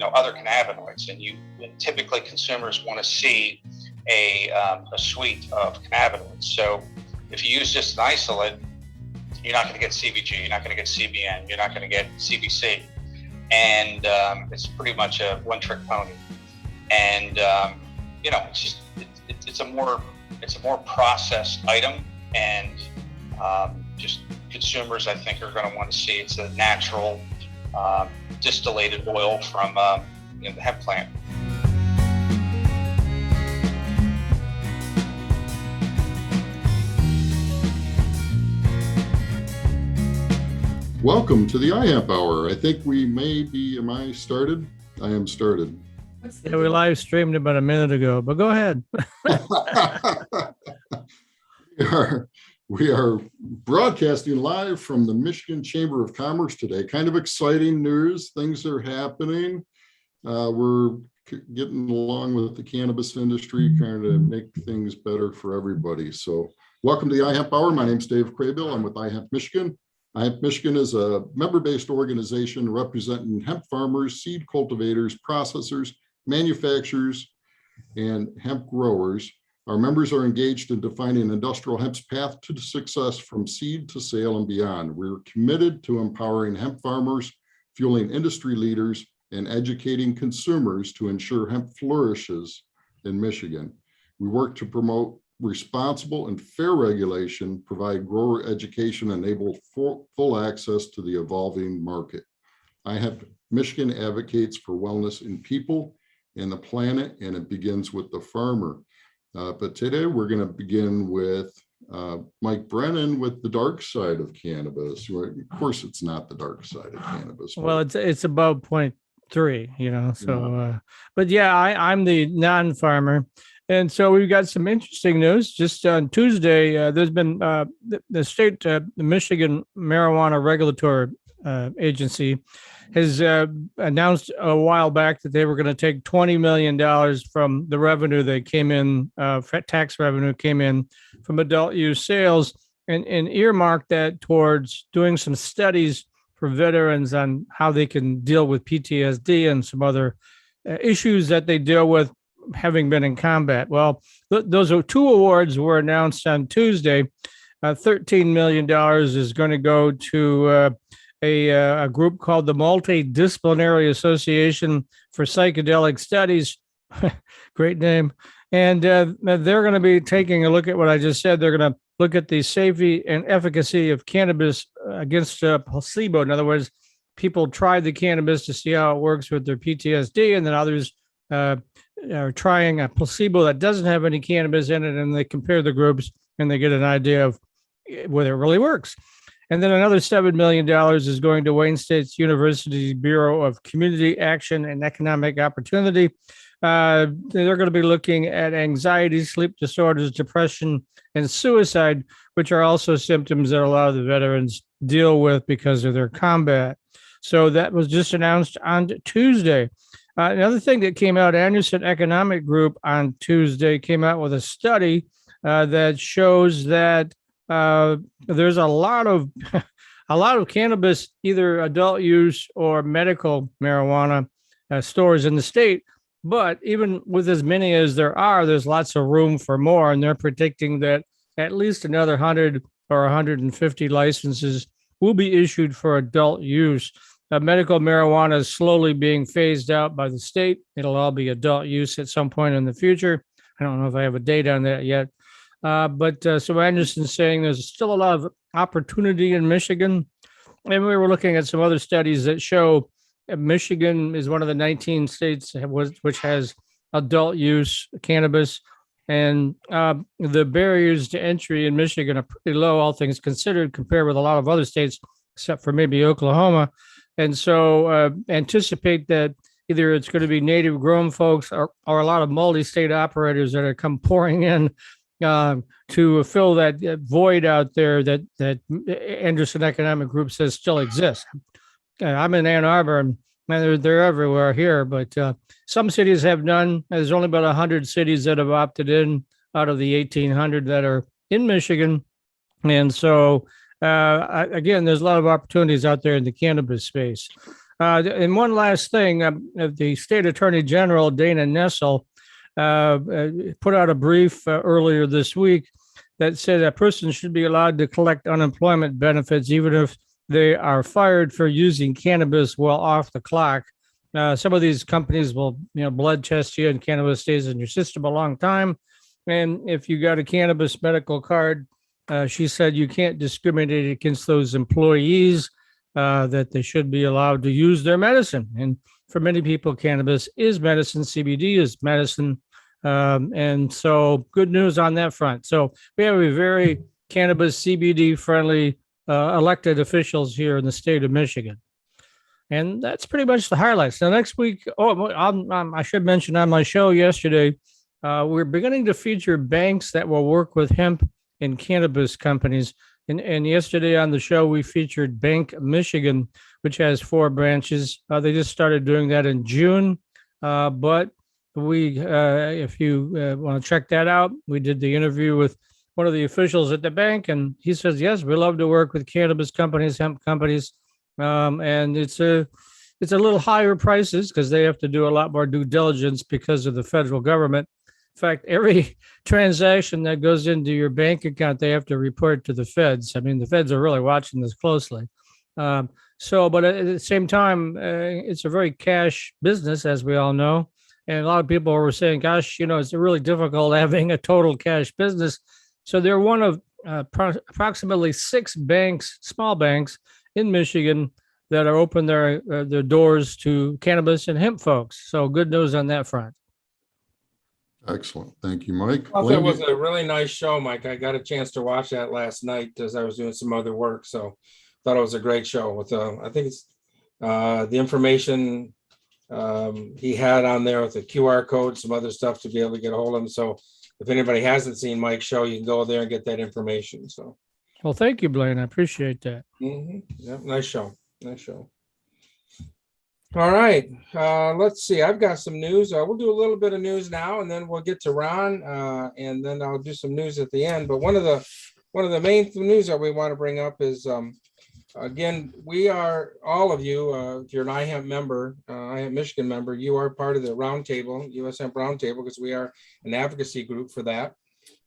other cannabinoids, and typically consumers want to see a suite of cannabinoids. So if you use just an isolate, you're not going to get CBG, you're not going to get CBN, you're not going to get CBC, and it's pretty much a one-trick pony. And it's a more processed item, and just consumers, I think, are going to want to see it's a natural distillated oil from the hemp plant. Welcome to the iHemp Hour. I think am I started? I am started. Yeah, we live streamed about a minute ago, but go ahead. We are broadcasting live from the Michigan Chamber of Commerce today. Kind of exciting news. Things are happening. We're getting along with the cannabis industry, trying to make things better for everybody. So welcome to the iHemp Hour. My name's Dave Craybill. I'm with iHemp Michigan. iHemp Michigan is a member-based organization representing hemp farmers, seed cultivators, processors, manufacturers, and hemp growers. Our members are engaged in defining industrial hemp's path to success from seed to sale and beyond. We're committed to empowering hemp farmers, fueling industry leaders, and educating consumers to ensure hemp flourishes in Michigan. We work to promote responsible and fair regulation, provide grower education, enable full access to the evolving market. iHemp Michigan advocates for wellness in people and the planet, and it begins with the farmer. But today we're going to begin with Mike Brennan with the dark side of cannabis. Of course, it's not the dark side of cannabis. Well, it's about 0.3, So, yeah. But yeah, I'm the non-farmer. And so we've got some interesting news. Just on Tuesday, there's been the state, the Michigan Marijuana Regulatory Agency has announced a while back that they were going to take $20 million from the revenue that came in, tax revenue came in from adult use sales, and earmark that towards doing some studies for veterans on how they can deal with PTSD and some other issues that they deal with having been in combat. Well, those are two awards were announced on Tuesday. $13 million is going to go to a group called the Multidisciplinary Association for Psychedelic Studies. Great name. And they're going to be taking a look at what I just said. They're going to look at the safety and efficacy of cannabis against placebo. In other words, people try the cannabis to see how it works with their PTSD, and then others are trying a placebo that doesn't have any cannabis in it, and they compare the groups and they get an idea of whether it really works. And then another $7 million is going to Wayne State University's Bureau of Community Action and Economic Opportunity. They're going to be looking at anxiety, sleep disorders, depression, and suicide, which are also symptoms that a lot of the veterans deal with because of their combat. So that was just announced on Tuesday. Another thing that came out, Anderson Economic Group on Tuesday came out with a study that shows that there's a lot of cannabis, either adult use or medical marijuana stores in the state. But even with as many as there's lots of room for more. And they're predicting that at least another 100 or 150 licenses will be issued for adult use. Medical marijuana is slowly being phased out by the state. It'll all be adult use at some point in the future. I don't know if I have a date on that yet. So Anderson's saying there's still a lot of opportunity in Michigan. And we were looking at some other studies that show Michigan is one of the 19 states which has adult use cannabis. And the barriers to entry in Michigan are pretty low, all things considered, compared with a lot of other states, except for maybe Oklahoma. And so anticipate that either it's going to be native grown folks or a lot of multi-state operators that are come pouring in to fill that void out there that Anderson Economic Group says still exists. I'm in Ann Arbor, and they're everywhere here, but some cities have none. There's only about 100 cities that have opted in out of the 1,800 that are in Michigan. And so, again, there's a lot of opportunities out there in the cannabis space. And one last thing, the state attorney general, Dana Nessel, put out a brief earlier this week that said a person should be allowed to collect unemployment benefits even if they are fired for using cannabis while off the clock. Some of these companies will, blood test you, and cannabis stays in your system a long time. And if you got a cannabis medical card, she said you can't discriminate against those employees, that they should be allowed to use their medicine. And for many people, cannabis is medicine, CBD is medicine. And so good news on that front. So we have a very cannabis CBD friendly elected officials here in the state of Michigan. And that's pretty much the highlights. Now, next week, I should mention on my show yesterday, we're beginning to feature banks that will work with hemp and cannabis companies. And yesterday on the show, we featured Bank Michigan, which has 4 branches. They just started doing that in June. But if you want to check that out, we did the interview with one of the officials at the bank, and he says, yes, we love to work with cannabis companies, hemp companies. And it's a little higher prices because they have to do a lot more due diligence because of the federal government. In fact, every transaction that goes into your bank account, they have to report to the feds. I mean, the feds are really watching this closely. But at the same time, it's a very cash business, as we all know. And a lot of people were saying, gosh, it's really difficult having a total cash business. So they're one of approximately 6 banks, small banks in Michigan that are open their doors to cannabis and hemp folks. So good news on that front. Excellent. Thank you, Mike. I thought it was a really nice show, Mike. I got a chance to watch that last night as I was doing some other work. So thought it was a great show with, I think it's the information he had on there with the QR code, some other stuff to be able to get a hold of him. So if anybody hasn't seen Mike's show, you can go there and get that information. So. Well, thank you, Blaine. I appreciate that. Mm-hmm. Yeah, nice show. Nice show. All right. Let's see. I've got some news. We'll do a little bit of news now, and then we'll get to Ron, and then I'll do some news at the end. But one of the main news that we want to bring up is, again, we are, all of you, if you're an iHemp member, iHemp Michigan member, you are part of the roundtable, US Hemp Roundtable, because we are an advocacy group for that.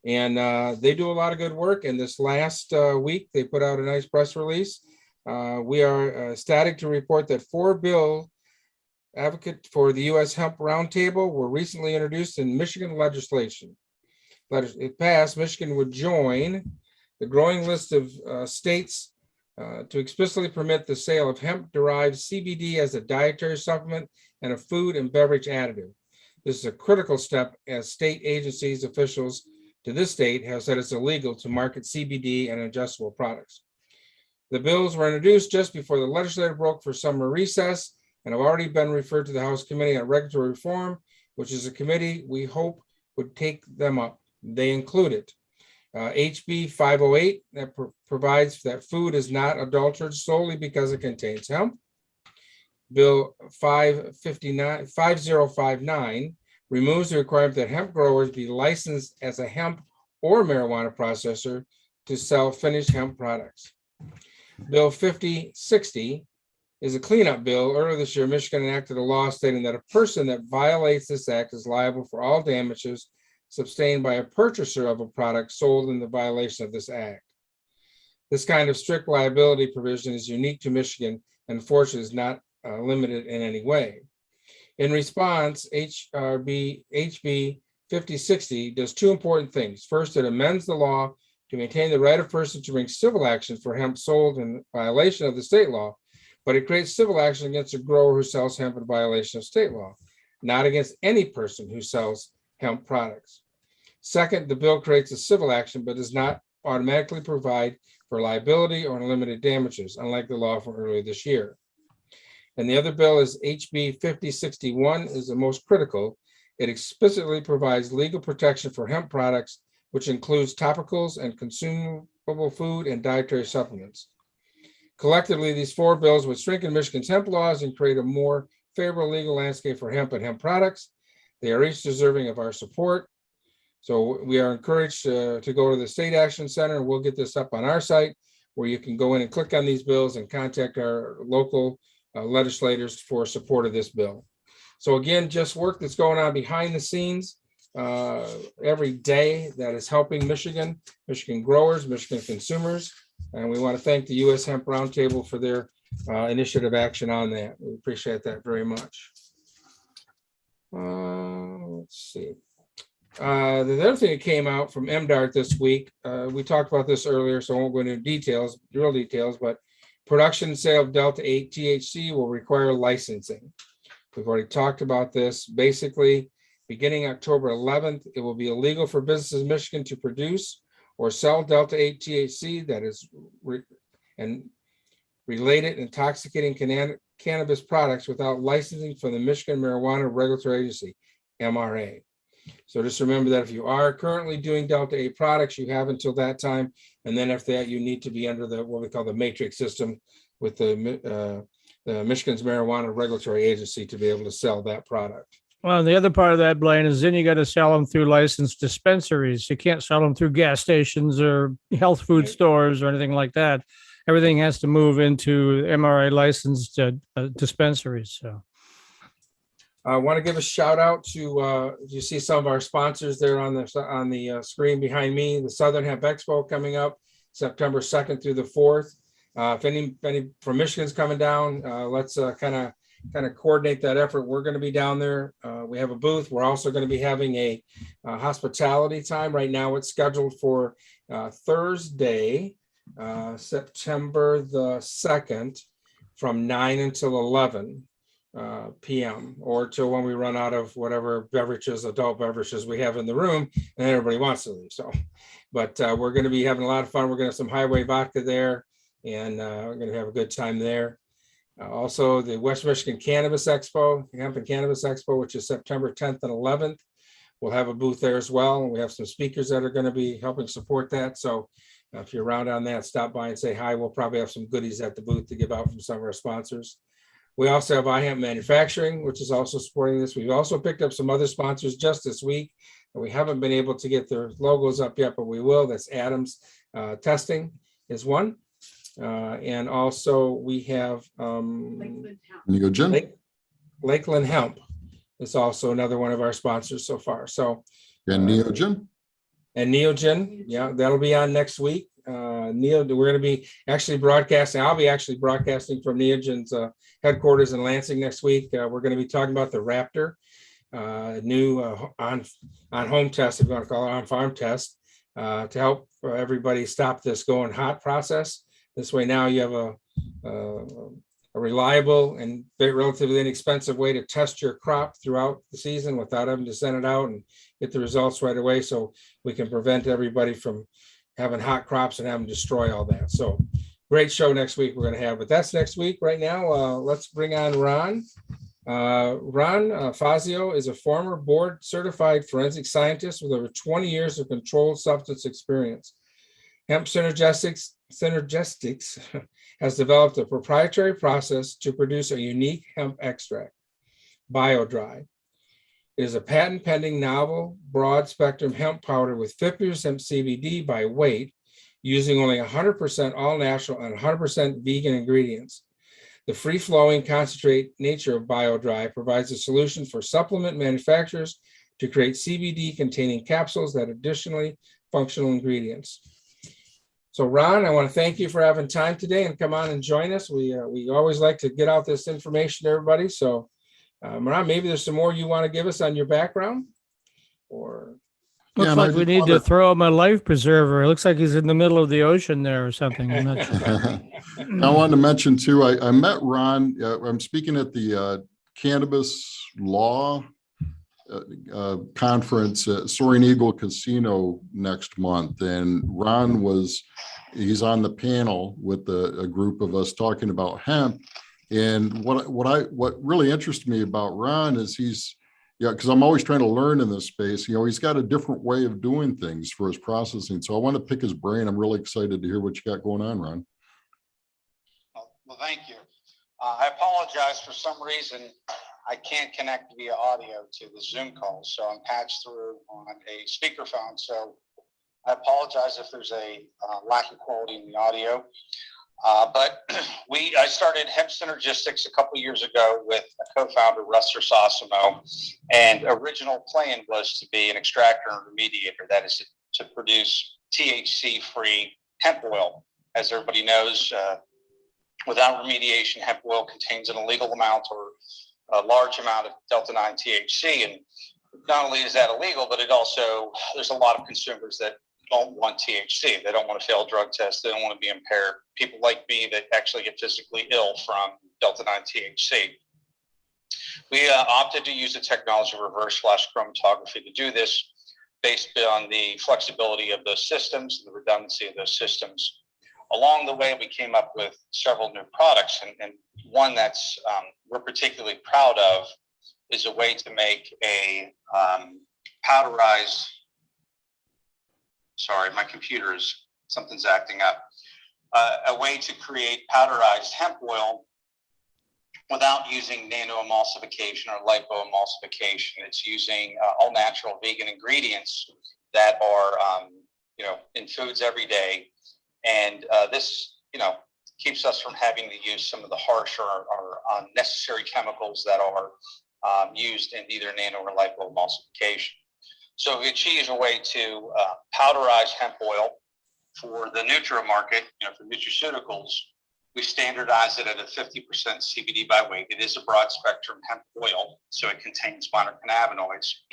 And they do a lot of good work. And this last week, they put out a nice press release. We are ecstatic to report that 4 bills advocate for the U.S. Hemp Roundtable were recently introduced in Michigan legislation. If passed, Michigan would join the growing list of states to explicitly permit the sale of hemp-derived CBD as a dietary supplement and a food and beverage additive. This is a critical step as state agencies officials to this state have said it's illegal to market CBD and ingestible products. The bills were introduced just before the legislature broke for summer recess and have already been referred to the House Committee on Regulatory Reform, which is a committee we hope would take them up. They included HB 508 that provides that food is not adulterated solely because it contains hemp. Bill 5059 removes the requirement that hemp growers be licensed as a hemp or marijuana processor to sell finished hemp products. Bill 5060 is a cleanup bill. Earlier this year, Michigan enacted a law stating that a person that violates this act is liable for all damages sustained by a purchaser of a product sold in the violation of this act. This kind of strict liability provision is unique to Michigan and unfortunately is not limited in any way. In response, HB 5060 does 2 important things. First, it amends the law to maintain the right of person to bring civil action for hemp sold in violation of the state law, but it creates civil action against a grower who sells hemp in violation of state law, not against any person who sells hemp products. Second, the bill creates a civil action, but does not automatically provide for liability or unlimited damages, unlike the law from earlier this year. And the other bill is HB 5061 is the most critical. It explicitly provides legal protection for hemp products, which includes topicals and consumable food and dietary supplements. Collectively, these 4 bills would strengthen Michigan's hemp laws and create a more favorable legal landscape for hemp and hemp products. They are each deserving of our support. So we are encouraged to go to the State Action Center, and we'll get this up on our site where you can go in and click on these bills and contact our local legislators for support of this bill. So again, just work that's going on behind the scenes every day that is helping Michigan growers, Michigan consumers. And we want to thank the U.S. Hemp Roundtable for their initiative action on that. We appreciate that very much. Let's see. The other thing that came out from MDART this week, we talked about this earlier, so I won't go into details, real details, but production and sale of Delta-8 THC will require licensing. We've already talked about this. Basically, beginning October 11th, it will be illegal for businesses in Michigan to produce or sell Delta-8 THC that is and related intoxicating cannabis products without licensing from the Michigan Marijuana Regulatory Agency, MRA. So just remember that if you are currently doing Delta-8 products, you have until that time. And then after that, you need to be under the what we call the matrix system with the Michigan's Marijuana Regulatory Agency to be able to sell that product. Well, the other part of that, Blaine, is then you got to sell them through licensed dispensaries. You can't sell them through gas stations or health food stores or anything like that. Everything has to move into MRA licensed dispensaries. So I want to give a shout out to you see some of our sponsors there on the screen behind me. The Southern Hemp Expo coming up September 2nd through the 4th. If any from Michigan's coming down, let's kind of coordinate that effort. We're going to be down there. We have a booth. We're also going to be having a hospitality time. Right now it's scheduled for Thursday, September the 2nd from 9 until 11 p.m. or till when we run out of whatever beverages, adult beverages we have in the room and everybody wants to leave. So, but we're going to be having a lot of fun. We're going to have some highway vodka there and we're going to have a good time there. Also, the West Michigan Cannabis Expo, Hemp and Cannabis Expo, which is September 10th and 11th. We'll have a booth there as well. And we have some speakers that are going to be helping support that. So if you're around on that, stop by and say hi. We'll probably have some goodies at the booth to give out from some of our sponsors. We also have iHemp Manufacturing, which is also supporting this. We've also picked up some other sponsors just this week. And we haven't been able to get their logos up yet, but we will. That's Adams Testing is one. And also we have Lakeland Hemp is also another one of our sponsors so far. So and Neogen. And Neogen, yeah, that'll be on next week. We're going to be actually broadcasting. I'll be actually broadcasting from Neogen's headquarters in Lansing next week. We're going to be talking about the Raptor, new on-home test, if you want to call it on-farm test, to help everybody stop this going hot process. This way now you have a reliable and very relatively inexpensive way to test your crop throughout the season without having to send it out and get the results right away. So we can prevent everybody from having hot crops and having to destroy all that. So great show next week we're going to have, but that's next week. Right now, let's bring on Ron. Ron Fazio is a former board certified forensic scientist with over 20 years of controlled substance experience. Hemp Synergistics has developed a proprietary process to produce a unique hemp extract, Bio-Dri. It is a patent-pending novel, broad-spectrum hemp powder with 50% CBD by weight, using only 100% all-natural and 100% vegan ingredients. The free-flowing concentrate nature of Bio-Dri provides a solution for supplement manufacturers to create CBD-containing capsules that additionally functional ingredients. So Ron, I want to thank you for having time today and come on and join us. We always like to get out this information to everybody. So Ron, maybe there's some more you want to give us on your background, or looks like we need to throw him a life preserver. It looks like he's in the middle of the ocean there or something. I'm not sure. I wanted to mention too, I met Ron. I'm speaking at the cannabis law conference at Soaring Eagle Casino next month, and Ron he's on the panel with a group of us talking about hemp. And what really interests me about Ron is because I'm always trying to learn in this space. He's got a different way of doing things for his processing. So I want to pick his brain. I'm really excited to hear what you got going on, Ron. Well, thank you. I apologize for some reason. I can't connect via audio to the Zoom call, so I'm patched through on a speakerphone. So I apologize if there's a lack of quality in the audio. But I started Hemp Synergistics a couple years ago with a co-founder, Russ Sosimo, and original plan was to be an extractor and remediator. That is to produce THC-free hemp oil. As everybody knows, without remediation, hemp oil contains an illegal amount or a large amount of delta-9 THC. And not only is that illegal, but there's a lot of consumers that don't want THC. They don't want to fail drug tests. They don't want to be impaired. People like me that actually get physically ill from delta-9 THC. We opted to use the technology of reverse flash chromatography to do this based on the flexibility of those systems and the redundancy of those systems. Along the way, we came up with several new products, and one that's we're particularly proud of is a way to make a powderized, sorry, my something's acting up, a way to create powderized hemp oil without using nano-emulsification or lipo-emulsification. It's using all natural vegan ingredients that are, in foods every day. And this, keeps us from having to use some of the harsh or unnecessary chemicals that are used in either nano or lipo-emulsification. So we achieved a way to powderize hemp oil for the nutri market, for nutraceuticals. We standardize it at a 50% CBD by weight. It is a broad spectrum hemp oil, so it contains minor cannabinoids.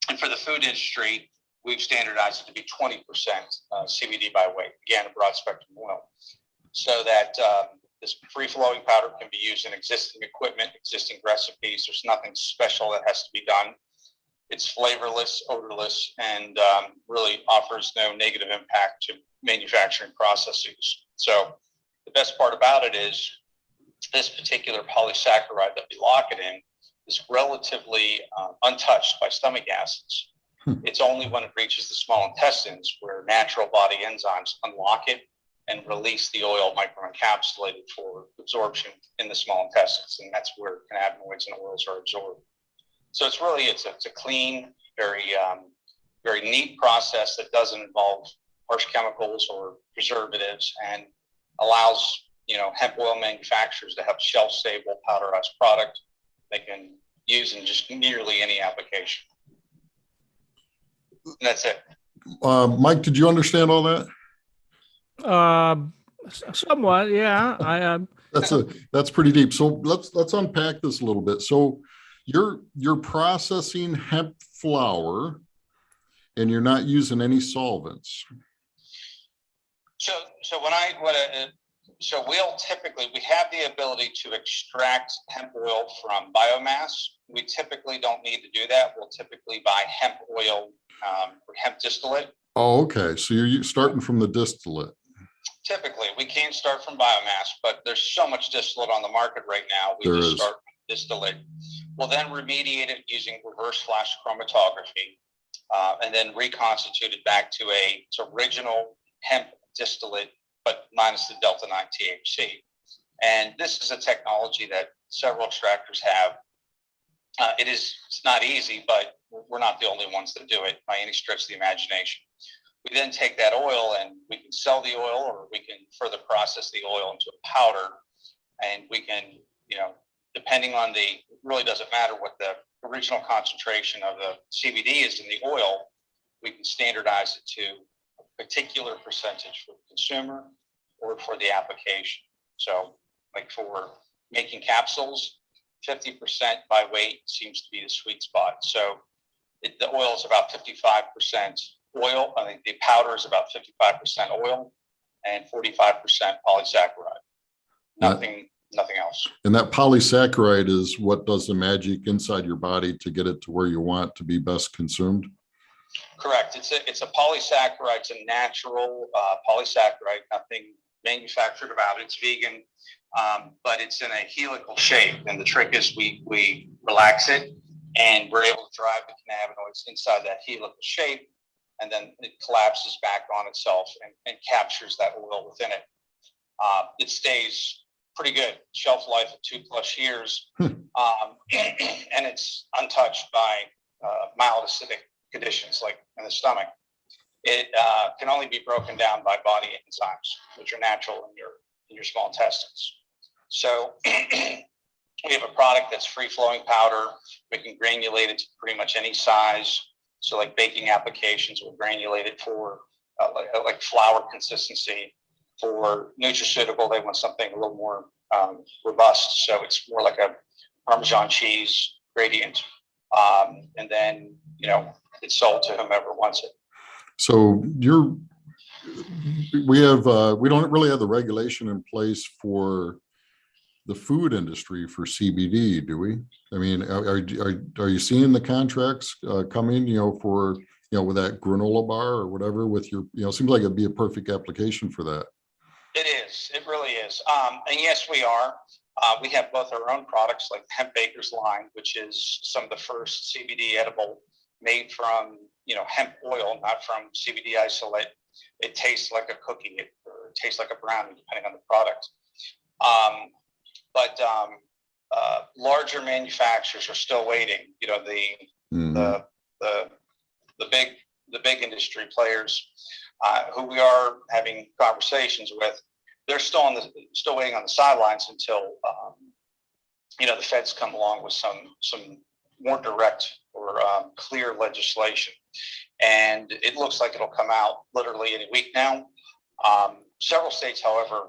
And for the food industry, we've standardized it to be 20% CBD by weight. Again, a broad spectrum oil. So that this free-flowing powder can be used in existing equipment, existing recipes. There's nothing special that has to be done. It's flavorless, odorless, and really offers no negative impact to manufacturing processes. So the best part about it is this particular polysaccharide that we lock it in is relatively untouched by stomach acids. It's only when it reaches the small intestines where natural body enzymes unlock it and release the oil microencapsulated for absorption in the small intestines. And that's where cannabinoids and oils are absorbed. So it's a clean, very neat process that doesn't involve harsh chemicals or preservatives and allows, hemp oil manufacturers to have shelf-stable powderized product they can use in just nearly any application. And that's it. Mike, did you understand all that? Somewhat, yeah. That's pretty deep. So let's unpack this a little bit. So you're processing hemp flower and you're not using any solvents. So we have the ability to extract hemp oil from biomass. We typically don't need to do that. We'll typically buy hemp oil or hemp distillate. Oh, okay. So you're starting from the distillate. Typically, we can start from biomass, but there's so much distillate on the market right now. We just start with distillate. We'll then remediate it using reverse flash chromatography, and then reconstitute it back to its original hemp distillate, but minus the delta-9 THC. And this is a technology that several extractors have. It's not easy, but we're not the only ones that do it by any stretch of the imagination. We then take that oil and we can sell the oil, or we can further process the oil into a powder. And we can, depending on it really doesn't matter what the original concentration of the CBD is in the oil, we can standardize it to a particular percentage for the consumer or for the application. So like for making capsules, 50% by weight seems to be the sweet spot. So the oil is about 55% oil. I think the powder is about 55% oil and 45% polysaccharide. Nothing else. And that polysaccharide is what does the magic inside your body to get it to where you want to be best consumed? Correct. It's a polysaccharide. It's a natural polysaccharide. Nothing manufactured about it. It's vegan, but it's in a helical shape. And the trick is we relax it, and we're able to drive the cannabinoids inside that helical shape, and then it collapses back on itself and captures that oil within it. It stays pretty good, shelf life of 2+ years, and it's untouched by mild acidic conditions like in the stomach. It can only be broken down by body enzymes, which are natural in your your small intestines. So we have a product that's free-flowing powder. We can granulate it to pretty much any size. So like baking applications will granulate it for like flour consistency. For nutraceutical, they want something a little more robust. So it's more like a Parmesan cheese gradient. And then, it's sold to whomever wants it. So we don't really have the regulation in place for the food industry for CBD, do we? I mean, are you seeing the contracts coming, for, with that granola bar or whatever with your, seems like it'd be a perfect application for that. It is. It really is. And yes, we are. We have both our own products like the Hemp Bakers line, which is some of the first CBD edible made from, hemp oil, not from CBD isolate. It tastes like a cookie or it tastes like a brownie, depending on the product. But larger manufacturers are still waiting. The big industry players who we are having conversations with, they're still waiting on the sidelines until the feds come along with some more direct or clear legislation. And it looks like it'll come out literally any week now. Several states, however,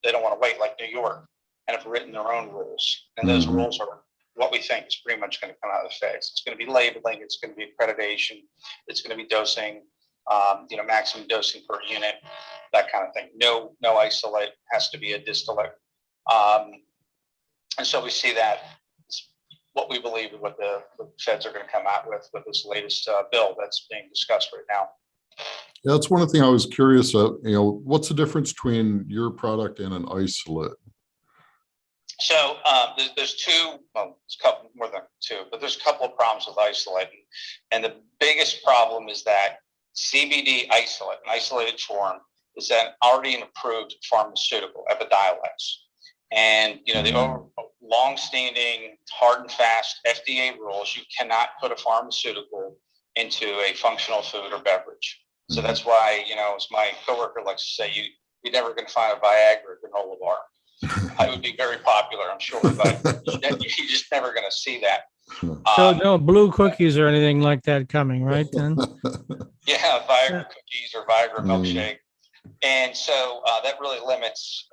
they don't want to wait, like New York, and have written their own rules. And those rules are what we think is pretty much going to come out of the feds. It's going to be labeling, it's going to be accreditation, it's going to be dosing, maximum dosing per unit, that kind of thing. No isolate, has to be a distillate. And so we see that what we believe what the feds are going to come out with this latest bill that's being discussed right now. Yeah, that's one of the things I was curious of, what's the difference between your product and an isolate? So there's two, well, it's a couple more than two, but there's a couple of problems with isolate. And the biggest problem is that CBD isolate, an isolated form, is an already an approved pharmaceutical, Epidiolex. And, the long-standing, hard and fast FDA rules, you cannot put a pharmaceutical into a functional food or beverage. So that's why, as my coworker likes to say, you're never going to find a Viagra granola bar. It would be very popular, I'm sure, but you're just never going to see that. So no blue cookies or anything like that coming, right? Then. Yeah, Viagra cookies or Viagra milkshake. And so that really limits,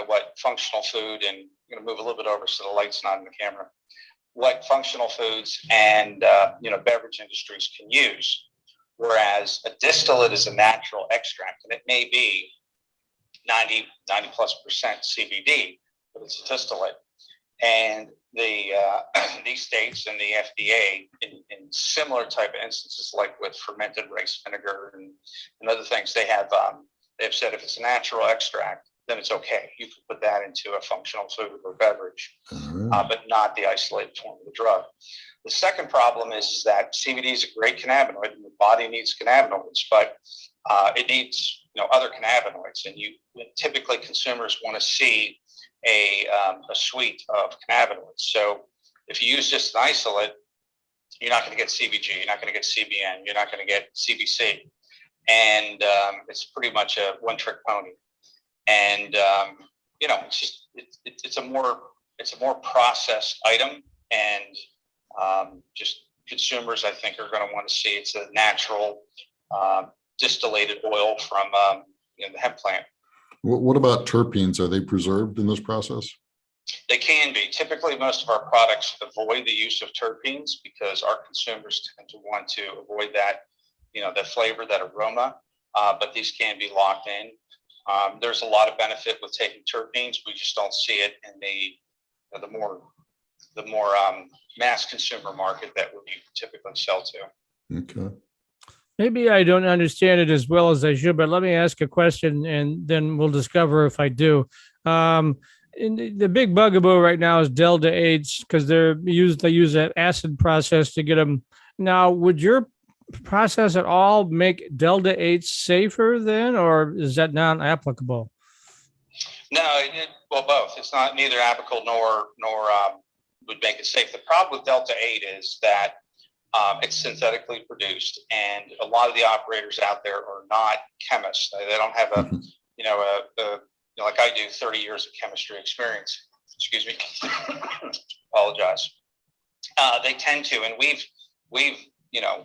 what functional food, and I'm going to move a little bit over so the light's not in the camera, what functional foods and, beverage industries can use. Whereas a distillate is a natural extract, and it may be 90+% CBD, but it's a distillate. And these states and the FDA, in similar type of instances, like with fermented rice vinegar and other things, they've said if it's a natural extract, then it's okay. You can put that into a functional food or beverage, but not the isolated form of the drug. The second problem is that CBD is a great cannabinoid, and the body needs cannabinoids, but it needs other cannabinoids, and typically consumers want to see a suite of cannabinoids. So if you use just an isolate, you're not going to get CBG, you're not going to get CBN, you're not going to get CBC, and it's pretty much a one-trick pony. And it's a more processed item, and just consumers, I think, are going to want to see it's a natural distillated oil from the hemp plant. What about terpenes? Are they preserved in this process? They can be. Typically, most of our products avoid the use of terpenes because our consumers tend to want to avoid that, that flavor, that aroma. But these can be locked in. There's a lot of benefit with taking terpenes. We just don't see it in the more mass consumer market that we typically sell to. Okay. Maybe I don't understand it as well as I should, but let me ask a question and then we'll discover if I do. The big bugaboo right now is Delta 8s because they use that acid process to get them. Now, would your process at all make Delta 8s safer then, or is that not applicable? No, well, both. It's not neither applicable nor would make it safe. The problem with Delta 8 is that it's synthetically produced, and a lot of the operators out there are not chemists. They don't have a like I do, 30 years of chemistry experience. Excuse me. Apologize. They tend to, and we've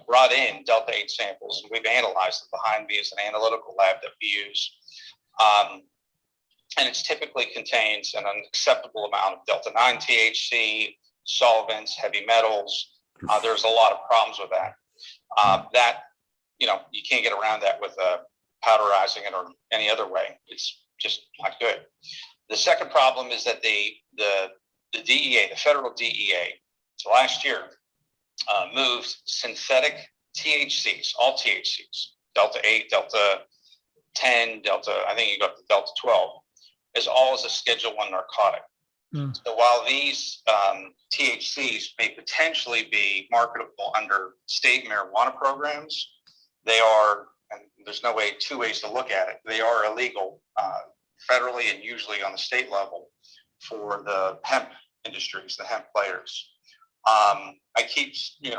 brought in Delta 8 samples, and we've analyzed them. Behind me is an analytical lab that we use. And it typically contains an unacceptable amount of Delta 9 THC, solvents, heavy metals. There's a lot of problems with that. You can't get around that with powderizing it or any other way. It's just not good. The second problem is that the DEA, the federal DEA, so last year moved synthetic THCs, all THCs, Delta 8, Delta 10, Delta, I think you go up to Delta 12, as all as a Schedule 1 narcotic. So while these THCs may potentially be marketable under state marijuana programs, they are, and there's no way, two ways to look at it, they are illegal federally and usually on the state level for the hemp industries, the hemp players. I keep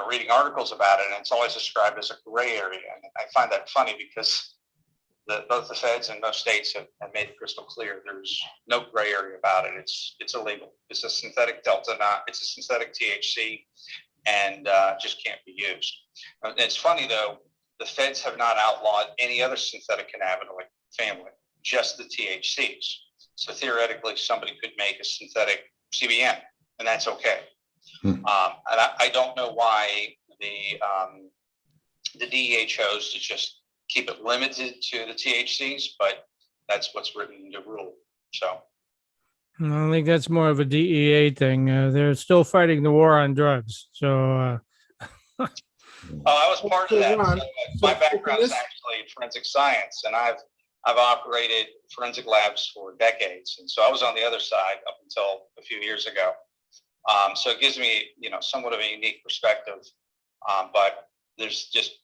reading articles about it, and it's always described as a gray area. And I find that funny because both the feds and most states have made it crystal clear there's no gray area about it. It's illegal. It's a synthetic Delta, it's a synthetic THC, and just can't be used. And it's funny though, the feds have not outlawed any other synthetic cannabinoid family, just the THCs. So theoretically, somebody could make a synthetic CBN, and that's okay. And I don't know why the DEA chose to just keep it limited to the THCs, but that's what's written in the rule. So I think that's more of a DEA thing. They're still fighting the war on drugs. So I was part of that. My background is actually in forensic science, and I've operated forensic labs for decades, and so I was on the other side up until a few years ago. So it gives me, somewhat of a unique perspective. But there's just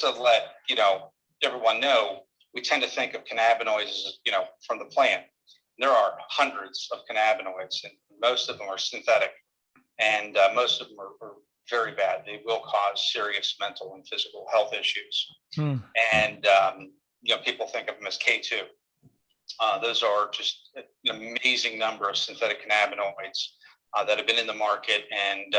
to let everyone know, we tend to think of cannabinoids as from the plant. There are hundreds of cannabinoids, and most of them are synthetic, and most of them are very bad. They will cause serious mental and physical health issues. And people think of them as K2. Those are just an amazing number of synthetic cannabinoids that have been in the market and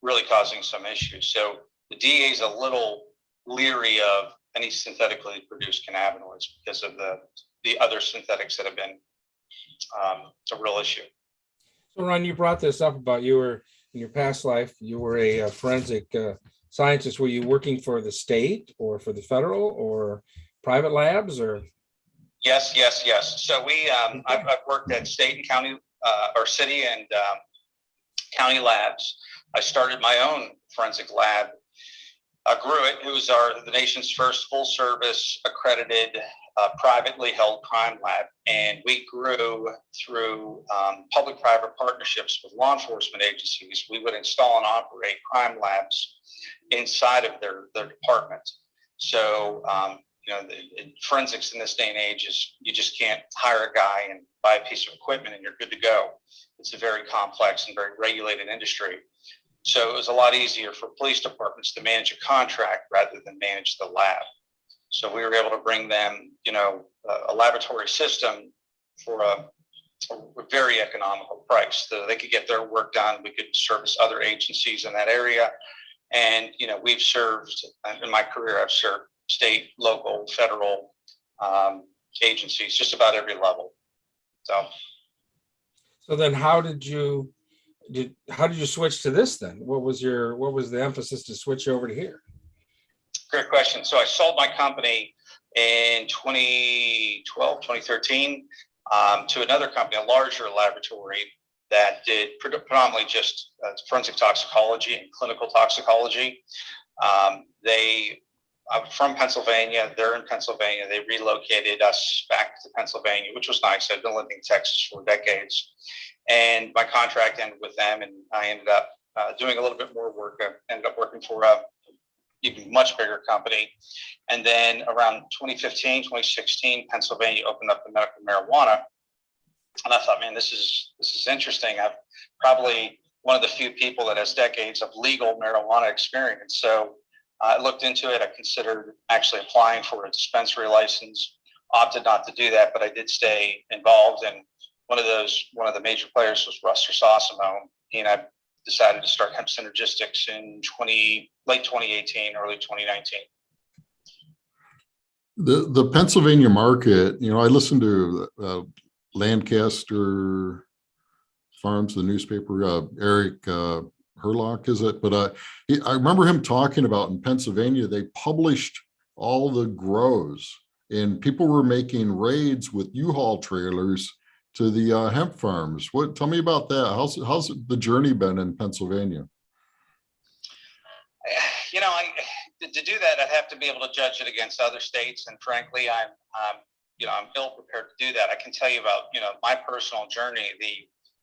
really causing some issues. So the DEA is a little leery of any synthetically produced cannabinoids because of the other synthetics that have been a real issue. So Ron, you brought this up about you were in your past life, you were a forensic scientist. Were you working for the state or for the federal or private labs or? Yes. So I've worked at state and county or city and county labs. I started my own forensic lab. I grew it. It was the nation's first full service accredited privately held crime lab. And we grew through public-private partnerships with law enforcement agencies. We would install and operate crime labs inside of their department. So, forensics in this day and age is you just can't hire a guy and buy a piece of equipment and you're good to go. It's a very complex and very regulated industry. So it was a lot easier for police departments to manage a contract rather than manage the lab. So we were able to bring them, a laboratory system for a very economical price. So they could get their work done. We could service other agencies in that area. And, we've served, in my career, I've served state, local, federal agencies, just about every level. So then how did you switch to this then? What was the emphasis to switch over to here? Great question. So I sold my company in 2013 to another company, a larger laboratory that did predominantly just forensic toxicology and clinical toxicology. I'm from Pennsylvania. They're in Pennsylvania. They relocated us back to Pennsylvania, which was nice. I've been living in Texas for decades. And my contract ended with them, and I ended up doing a little bit more work. I ended up working for a even much bigger company. And then around 2015, 2016, Pennsylvania opened up the medical marijuana. And I thought, man, this is interesting. I'm probably one of the few people that has decades of legal marijuana experience. So I looked into it. I considered actually applying for a dispensary license. opted not to do that, but I did stay involved. And one of the major players was Russ Sosimo. He and I decided to start Hemp Synergistics in late 2018, early 2019. The Pennsylvania market, I listened to Lancaster Farms, the newspaper, Eric Herlock, is it? But I remember him talking about in Pennsylvania, they published all the grows and people were making raids with U-Haul trailers to the hemp farms. Tell me about that. How's the journey been in Pennsylvania? To do that, I'd have to be able to judge it against other states. And frankly, I'm ill prepared to do that. I can tell you about, my personal journey.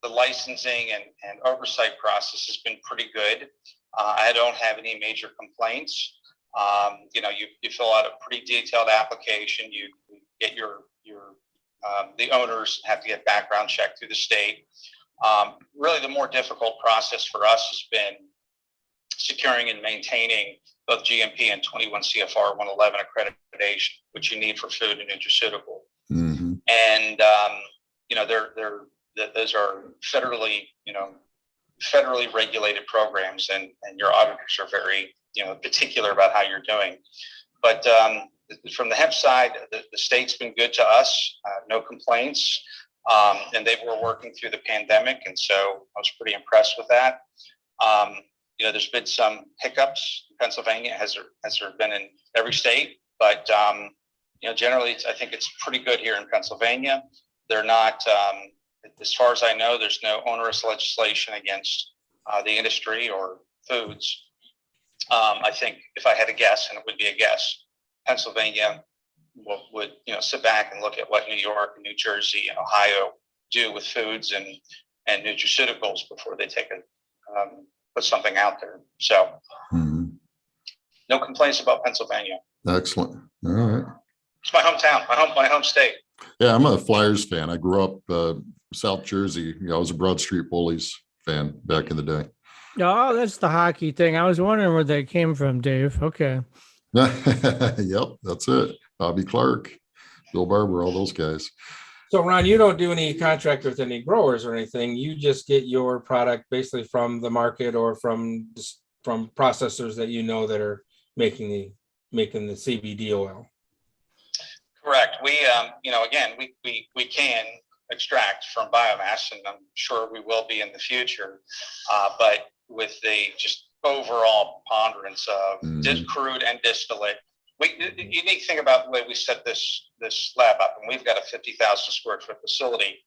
The licensing and oversight process has been pretty good. I don't have any major complaints. You fill out a pretty detailed application. You get the owners have to get background checked through the state. Really, the more difficult process for us has been securing and maintaining both GMP and 21 CFR 111 accreditation, which you need for food and nutraceutical. Mm-hmm. And those are federally regulated programs, and your auditors are very particular about how you're doing. But from the hemp side, the state's been good to us, no complaints, and they were working through the pandemic, and so I was pretty impressed with that. There's been some hiccups in Pennsylvania, as there been in every state, but generally, I think it's pretty good here in Pennsylvania. They're not, as far as I know, there's no onerous legislation against the industry or foods. I think if I had to guess, and it would be a guess, Pennsylvania would sit back and look at what New York and New Jersey and Ohio do with foods and nutraceuticals before they put something out there. So no complaints about Pennsylvania. Excellent. All right. It's my hometown, my home state. Yeah, I'm a Flyers fan. I grew up South Jersey. I was a Broad Street Bullies fan back in the day. Oh, that's the hockey thing. I was wondering where that came from, Dave. Okay. Yep, that's it. Bobby Clark, Bill Barber, all those guys. So, Ron, you don't do any contract with any growers or anything. You just get your product basically from the market or from processors that that are making the CBD oil. Correct. We we can extract from biomass, and I'm sure we will be in the future. But with the just overall preponderance of crude and distillate, the unique thing about the way we set this lab up, and we've got a 50,000 square foot facility.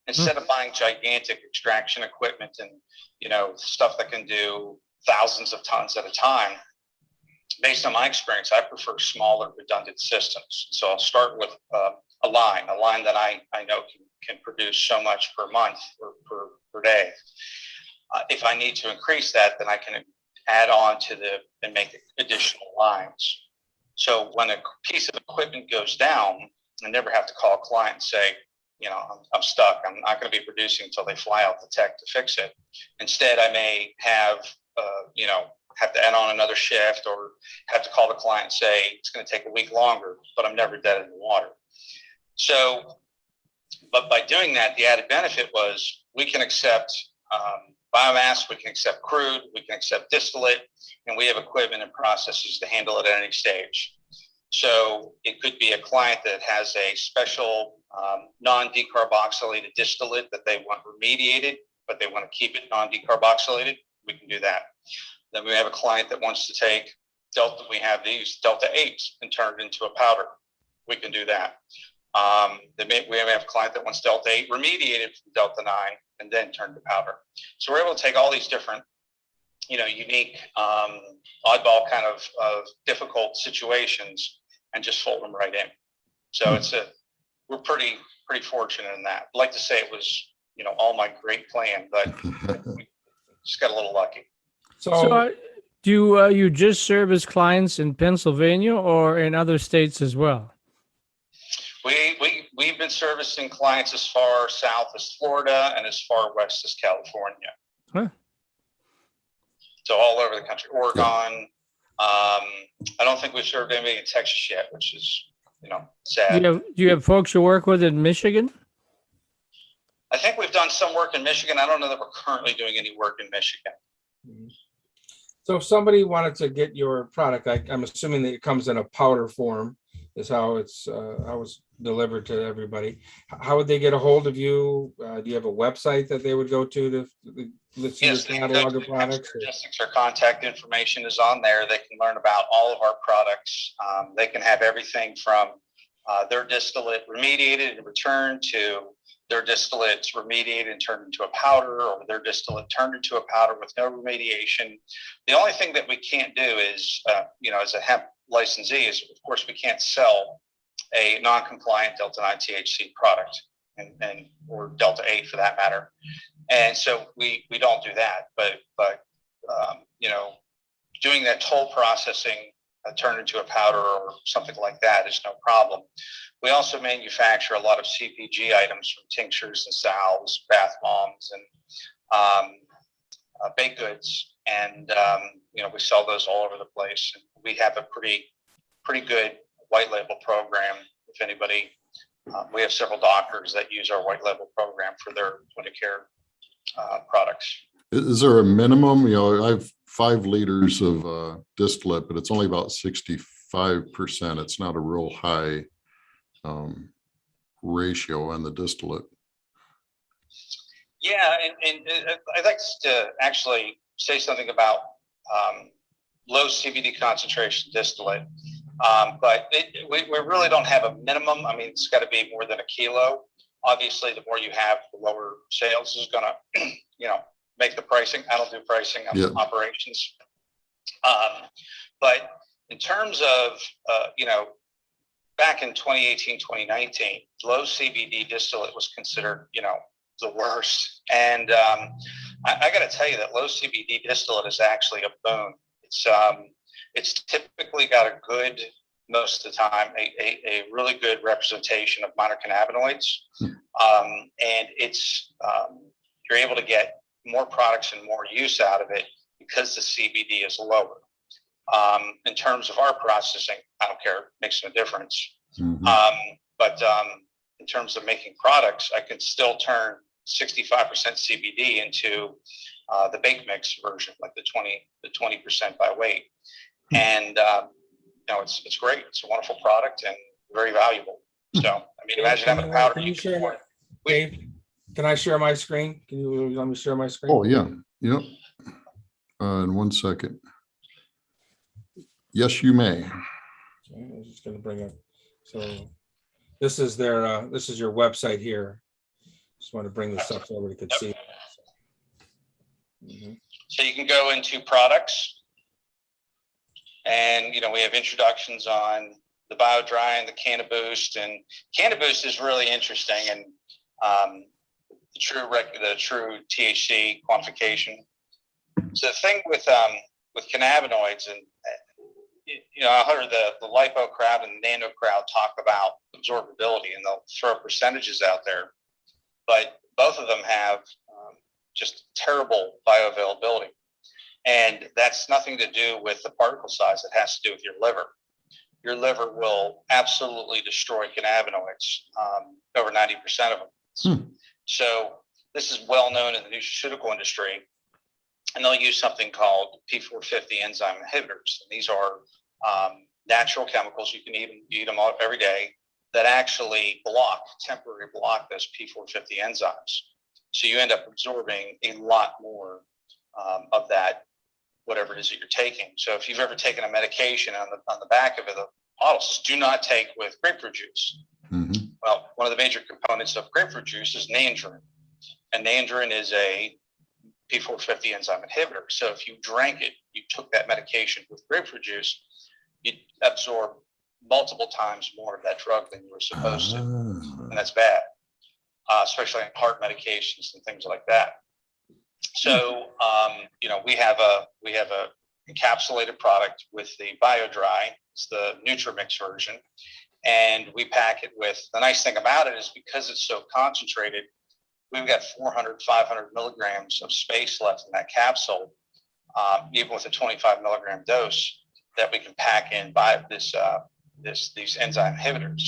Instead of buying gigantic extraction equipment and stuff that can do thousands of tons at a time, based on my experience, I prefer smaller redundant systems. So I'll start with a line that I know can produce so much per month or per day. If I need to increase that, then I can add on and make additional lines. So when a piece of equipment goes down, I never have to call a client and say, I'm stuck. I'm not going to be producing until they fly out the tech to fix it. Instead, I may have to add on another shift or have to call the client and say it's going to take a week longer, but I'm never dead in the water. So, but by doing that, the added benefit was we can accept biomass, we can accept crude, we can accept distillate, and we have equipment and processes to handle it at any stage. So it could be a client that has a special non-decarboxylated distillate that they want remediated, but they want to keep it non-decarboxylated. We can do that. Then we have a client that wants to take we have these Delta 8s and turn it into a powder. We can do that. We have a client that wants Delta 8 remediated from Delta 9 and then turned to powder. So we're able to take all these different, unique, oddball kind of difficult situations and just fold them right in. So we're pretty fortunate in that. I'd like to say it was, all my great plan, but we just got a little lucky. So do you just service clients in Pennsylvania or in other states as well? We've been servicing clients as far south as Florida and as far west as California. Huh. So all over the country. Oregon. I don't think we've served anybody in Texas yet, which is sad. Do you have folks you work with in Michigan? I think we've done some work in Michigan. I don't know that we're currently doing any work in Michigan. So if somebody wanted to get your product, I'm assuming that it comes in a powder form, is how it's delivered to everybody. How would they get a hold of you? Do you have a website that they would go to see your catalog of products? Our contact information is on there. They can learn about all of our products. They can have everything from their distillate remediated and returned to their distillates remediated and turned into a powder, or their distillate turned into a powder with no remediation. The only thing that we can't do is, as a hemp licensee, is of course we can't sell a non-compliant Delta-9 THC product, and or Delta-8 for that matter. And so we don't do that. But doing that toll processing, turn into a powder or something like that is no problem. We also manufacture a lot of CPG items, from tinctures and salves, bath bombs, and baked goods, and we sell those all over the place. And we have a pretty good white label program. If anybody, we have several doctors that use our white label program for their point of care products. Is there a minimum? I have 5 liters of distillate, but it's only about 65%. It's not a real high ratio on the distillate. Yeah, and I'd like to actually say something about low CBD concentration distillate, but we really don't have a minimum. I mean, it's got to be more than a kilo. Obviously, the more you have, the lower sales is going to, make the pricing. I don't do pricing, I'm operations. But in terms of, back in 2018, 2019, low CBD distillate was considered, the worst. And I got to tell you that low CBD distillate is actually a boon. It's typically got a good, most of the time, a really good representation of minor cannabinoids. And it's, you're able to get more products and more use out of it because the CBD is lower. In terms of our processing, I don't care, it makes no difference. But in terms of making products, I can still turn 65% CBD into the baked mix version, like the 20% by weight. And it's great. It's a wonderful product and very valuable. So I mean, imagine having a powder. Can you share, Dave? Can I share my screen? Can you let me share my screen? Oh yeah, yep. In 1 second. Yes, you may. Okay, I'm just going to bring up. So this is their. This is your website here. Just want to bring this up so everybody could see. So you can go into products, and we have introductions on the Bio-Dri and the Cannaboost, and Cannaboost is really interesting, and the true THC quantification. So the thing with cannabinoids, and I heard the lipo crowd and the nano crowd talk about absorbability, and they'll throw percentages out there, but both of them have just terrible bioavailability, and that's nothing to do with the particle size. It has to do with your liver. Your liver will absolutely destroy cannabinoids, over 90% of them. So this is well known in the nutraceutical industry, and they'll use something called P450 enzyme inhibitors. And these are natural chemicals. You can eat them every day that actually temporarily block those P450 enzymes. So you end up absorbing a lot more of that, whatever it is that you're taking. So if you've ever taken a medication, on the back of it, the bottle says, do not take with grapefruit juice. Well, one of the major components of grapefruit juice is nandrolone, and nandrolone is a P450 enzyme inhibitor. So if you drank it, you took that medication with grapefruit juice, you absorb multiple times more of that drug than you were supposed to, and that's bad, especially in heart medications and things like that. So we have a encapsulated product with the Bio-Dri. It's the Nutrimix version. And we pack it with, the nice thing about it is because it's so concentrated, we've got 400, 500 milligrams of space left in that capsule, even with a 25 milligram dose, that we can pack in by this these enzyme inhibitors.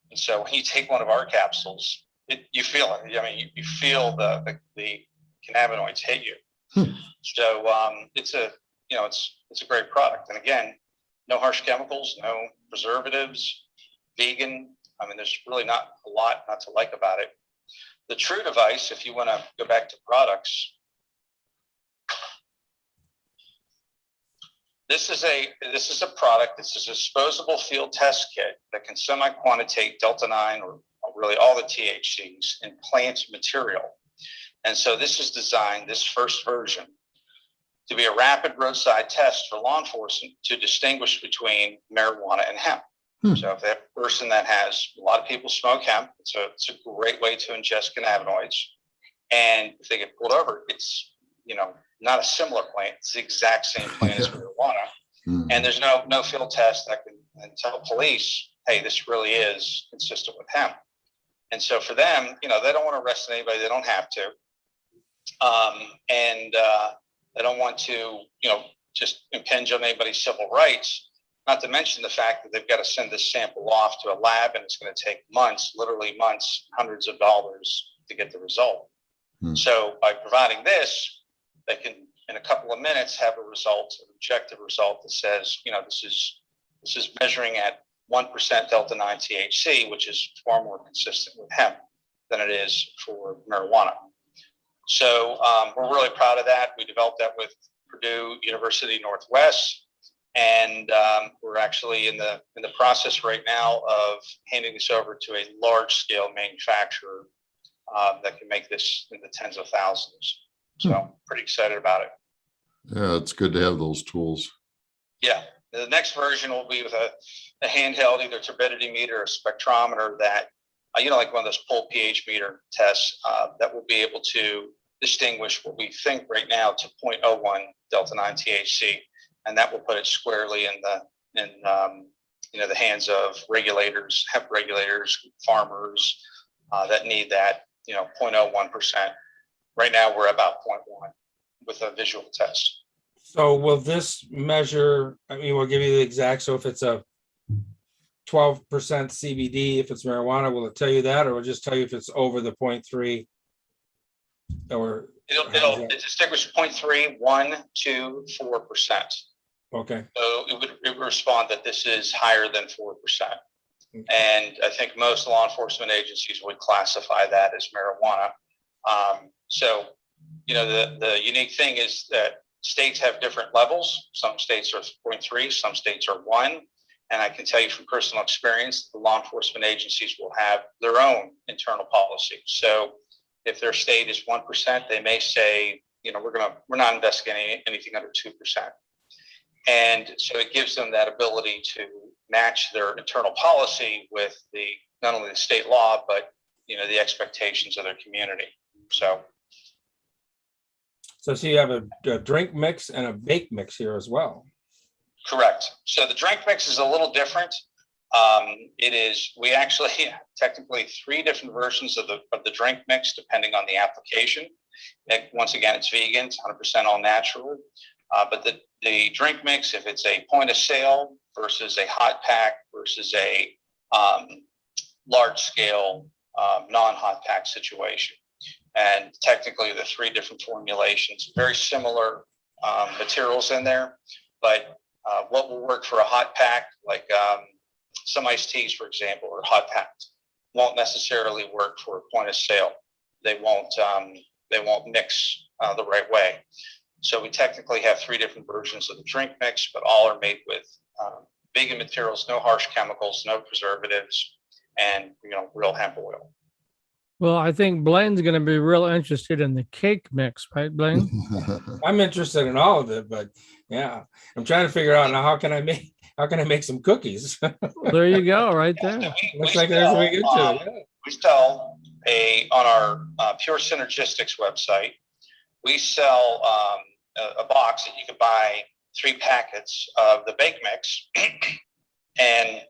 And so when you take one of our capsules, you feel it. I mean, you feel the cannabinoids hit you. So it's a great product. And again, no harsh chemicals, no preservatives, vegan. I mean, there's really not a lot not to like about it. The True device, if you want to go back to products, this is a product. This is a disposable field test kit that can semi-quantitate Delta-9 or really all the THCs in plant material. And so this is designed, this first version, to be a rapid roadside test for law enforcement to distinguish between marijuana and hemp. So if they have a person that has, a lot of people smoke hemp, it's a great way to ingest cannabinoids. And if they get pulled over, it's, not a similar plant, it's the exact same plant as marijuana. And there's no field test that can tell police, hey, this really is consistent with hemp. And so for them, they don't want to arrest anybody, they don't have to. And they don't want to, just impinge on anybody's civil rights. Not to mention the fact that they've got to send this sample off to a lab, and it's going to take months, literally months, hundreds of dollars to get the result. So by providing this, they can, in a couple of minutes, have a result, an objective result that says, this is measuring at 1% Delta-9 THC, which is far more consistent with hemp than it is for marijuana. So we're really proud of that. We developed that with Purdue University Northwest. And we're actually in the process right now of handing this over to a large scale manufacturer that can make this in the tens of thousands. So pretty excited about it. Yeah, it's good to have those tools. Yeah, the next version will be with a handheld, either turbidity meter or spectrometer that, like one of those pulse pH meter tests that will be able to distinguish what we think right now to 0.01 Delta-9 THC. And that will put it squarely in the hands of regulators, hemp regulators, farmers that need that 0.01%. Right now we're about 0.1 with a visual test. So will this measure? I mean, we'll give you the exact. So if it's a 12% CBD, if it's marijuana, will it tell you that, or will it just tell you if it's over the 0.3? Or it'll distinguish 0.3, 1, 2, 4%. Okay. So it would respond that this is higher than 4%. And I think most law enforcement agencies would classify that as marijuana. So, the unique thing is that states have different levels. Some states are 0.3, some states are 1. And I can tell you from personal experience, the law enforcement agencies will have their own internal policy. So if their state is 1%, they may say, we're not investigating anything under 2%. And so it gives them that ability to match their internal policy with not only the state law, but the expectations of their community. So you have a drink mix and a bake mix here as well. Correct. So the drink mix is a little different. We actually technically 3 different versions of the drink mix, depending on the application. Once again, it's vegan, it's 100% all natural. But the drink mix, if it's a point of sale versus a hot pack versus a large scale non-hot pack situation. And technically the 3 different formulations, very similar materials in there, but what will work for a hot pack, like some iced teas, for example, or hot packed, won't necessarily work for a point of sale. They won't mix the right way. So we technically have 3 different versions of the drink mix, but all are made with vegan materials, no harsh chemicals, no preservatives, and real hemp oil. Well, I think Blaine's going to be real interested in the cake mix, right, Blaine? I'm interested in all of it, but yeah, I'm trying to figure out now how can I make some cookies? There you go, right there. Looks like there's a way good to it. Yeah. We sell on our Pure Synergistics website. We sell a box that you could buy 3 packets of the bake mix, and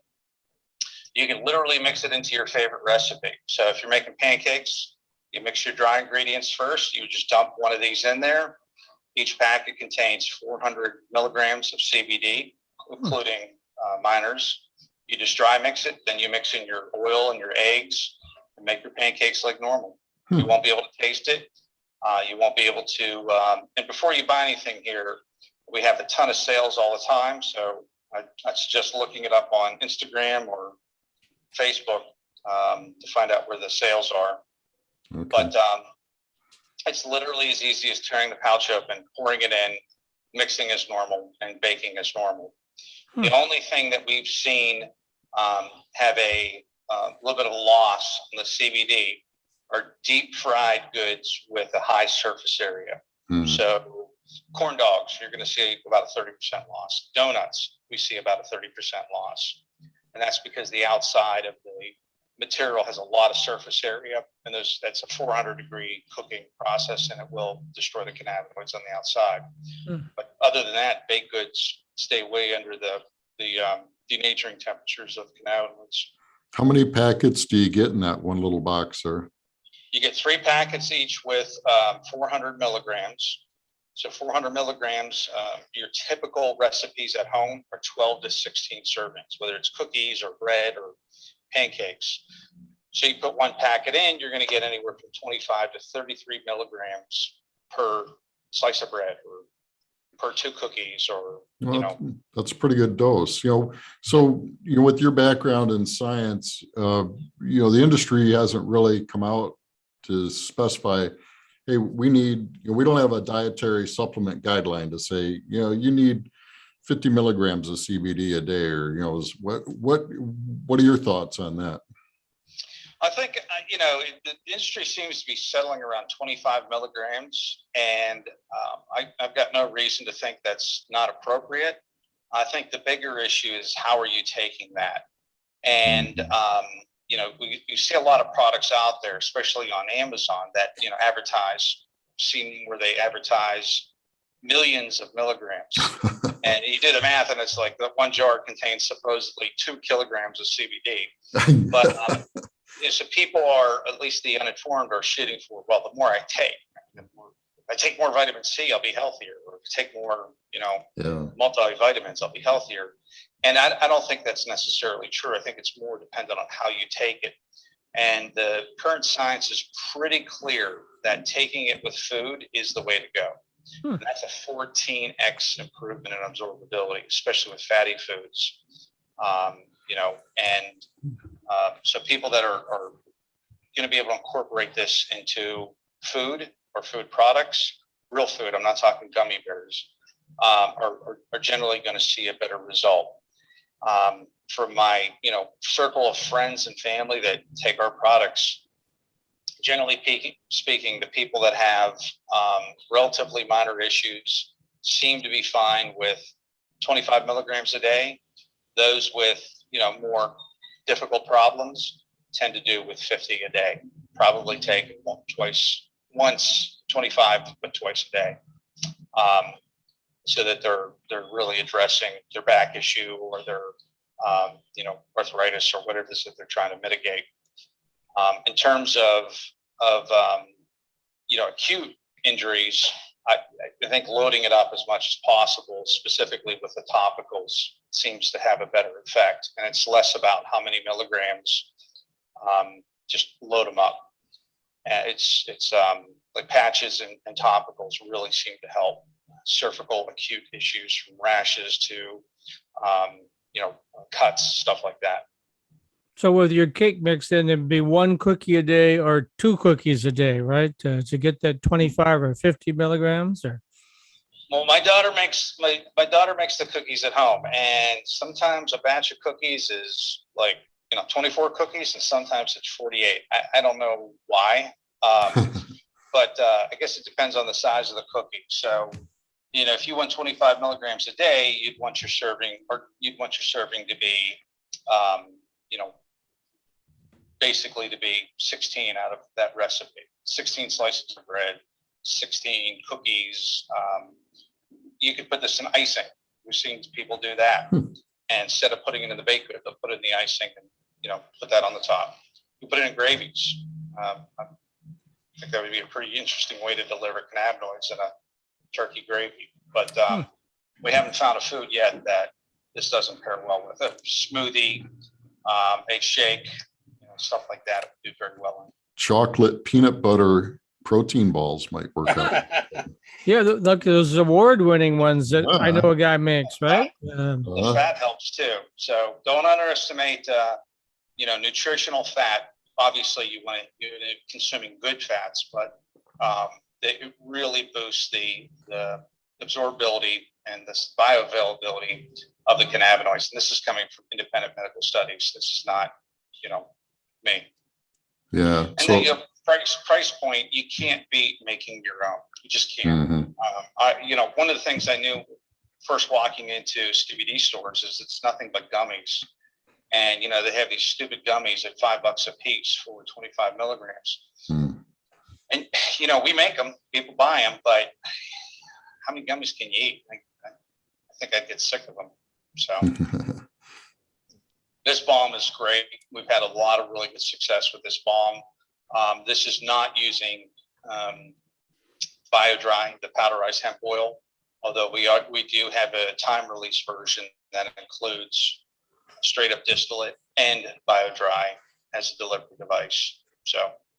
you can literally mix it into your favorite recipe. So if you're making pancakes, you mix your dry ingredients first. You just dump one of these in there. Each packet contains 400 milligrams of CBD, including minors. You just dry mix it, then you mix in your oil and your eggs and make your pancakes like normal. You won't be able to taste it. You won't be able to, and before you buy anything here, we have a ton of sales all the time. So I suggest looking it up on Instagram or Facebook to find out where the sales are. Okay. But it's literally as easy as tearing the pouch open, pouring it in, mixing as normal, and baking as normal. The only thing that we've seen have a little bit of a loss on the CBD are deep fried goods with a high surface area. So corn dogs, you're going to see about a 30% loss. Donuts, we see about a 30% loss. And that's because the outside of the material has a lot of surface area, and that's a 400-degree cooking process, and it will destroy the cannabinoids on the outside. But other than that, baked goods stay way under the denaturing temperatures of cannabinoids. How many packets do you get in that one little box, sir? You get 3 packets each with 400 milligrams. So 400 milligrams, your typical recipes at home are 12 to 16 servings, whether it's cookies or bread or pancakes. So you put 1 packet in, you're going to get anywhere from 25 to 33 milligrams per slice of bread or per 2 cookies, or, that's a pretty good dose, So, with your background in science, the industry hasn't really come out to specify, hey, we don't have a dietary supplement guideline to say, you need 50 milligrams of CBD a day, or, what are your thoughts on that? I think, the industry seems to be settling around 25 milligrams, and I've got no reason to think that's not appropriate. I think the bigger issue is, how are you taking that? And, we see a lot of products out there, especially on Amazon, that, advertise, seen where they advertise millions of milligrams. And you do the math, and it's like that 1 jar contains supposedly 2 kilograms of CBD. But so people are, at least the uninformed, are shooting for, well, the more I take, if I take more vitamin C, I'll be healthier. Or if I take more, multivitamins, I'll be healthier. And I don't think that's necessarily true. I think it's more dependent on how you take it. And the current science is pretty clear that taking it with food is the way to go. And that's a 14x improvement in absorbability, especially with fatty foods. So people that are going to be able to incorporate this into food or food products, real food, I'm not talking gummy bears, are generally going to see a better result. From my, circle of friends and family that take our products, generally speaking, the people that have relatively minor issues seem to be fine with 25 milligrams a day. Those with, more difficult problems tend to do with 50 a day. Probably take once 25, but twice a day, so that they're really addressing their back issue or their arthritis or whatever it is that they're trying to mitigate. In terms of acute injuries, I think loading it up as much as possible, specifically with the topicals, seems to have a better effect. And it's less about how many milligrams, just load them up. And it's like patches and topicals really seem to help cervical acute issues, from rashes to, cuts, stuff like that. So with your cake mix, then it'd be 1 cookie a day or 2 cookies a day, right? To get that 25 or 50 milligrams, or? Well, my daughter makes the cookies at home, and sometimes a batch of cookies is like 24 cookies, and sometimes it's 48. I don't know why, but I guess it depends on the size of the cookie. So, if you want 25 milligrams a day, you'd want your serving to be, basically to be 16 out of that recipe. 16 slices of bread, 16 cookies. You could put this in icing. We've seen people do that. And instead of putting it in the baked good, they'll put it in the icing and, put that on the top. You put it in gravies. I think that would be a pretty interesting way to deliver cannabinoids in a turkey gravy. But we haven't found a food yet that this doesn't pair well with a smoothie, a shake, stuff like that. It would do very well in. Chocolate peanut butter protein balls might work out. Yeah, look, those award-winning ones that I know a guy makes, right? The fat helps too. So don't underestimate, nutritional fat. Obviously, you're consuming good fats, but it really boosts the absorbability and the bioavailability of the cannabinoids. And this is coming from independent medical studies. This is not, me. Yeah. And then, price point, you can't beat making your own. You just can't. One of the things I knew first walking into CBD stores is it's nothing but gummies. And, they have these stupid gummies at $5 a piece for 25 milligrams. And, we make them, people buy them, but how many gummies can you eat? I think I'd get sick of them. So this balm is great. We've had a lot of really good success with this balm. This is not using Bio-Dri, the powderized hemp oil, although we do have a time release version that includes straight up distillate and Bio-Dri as a delivery device. So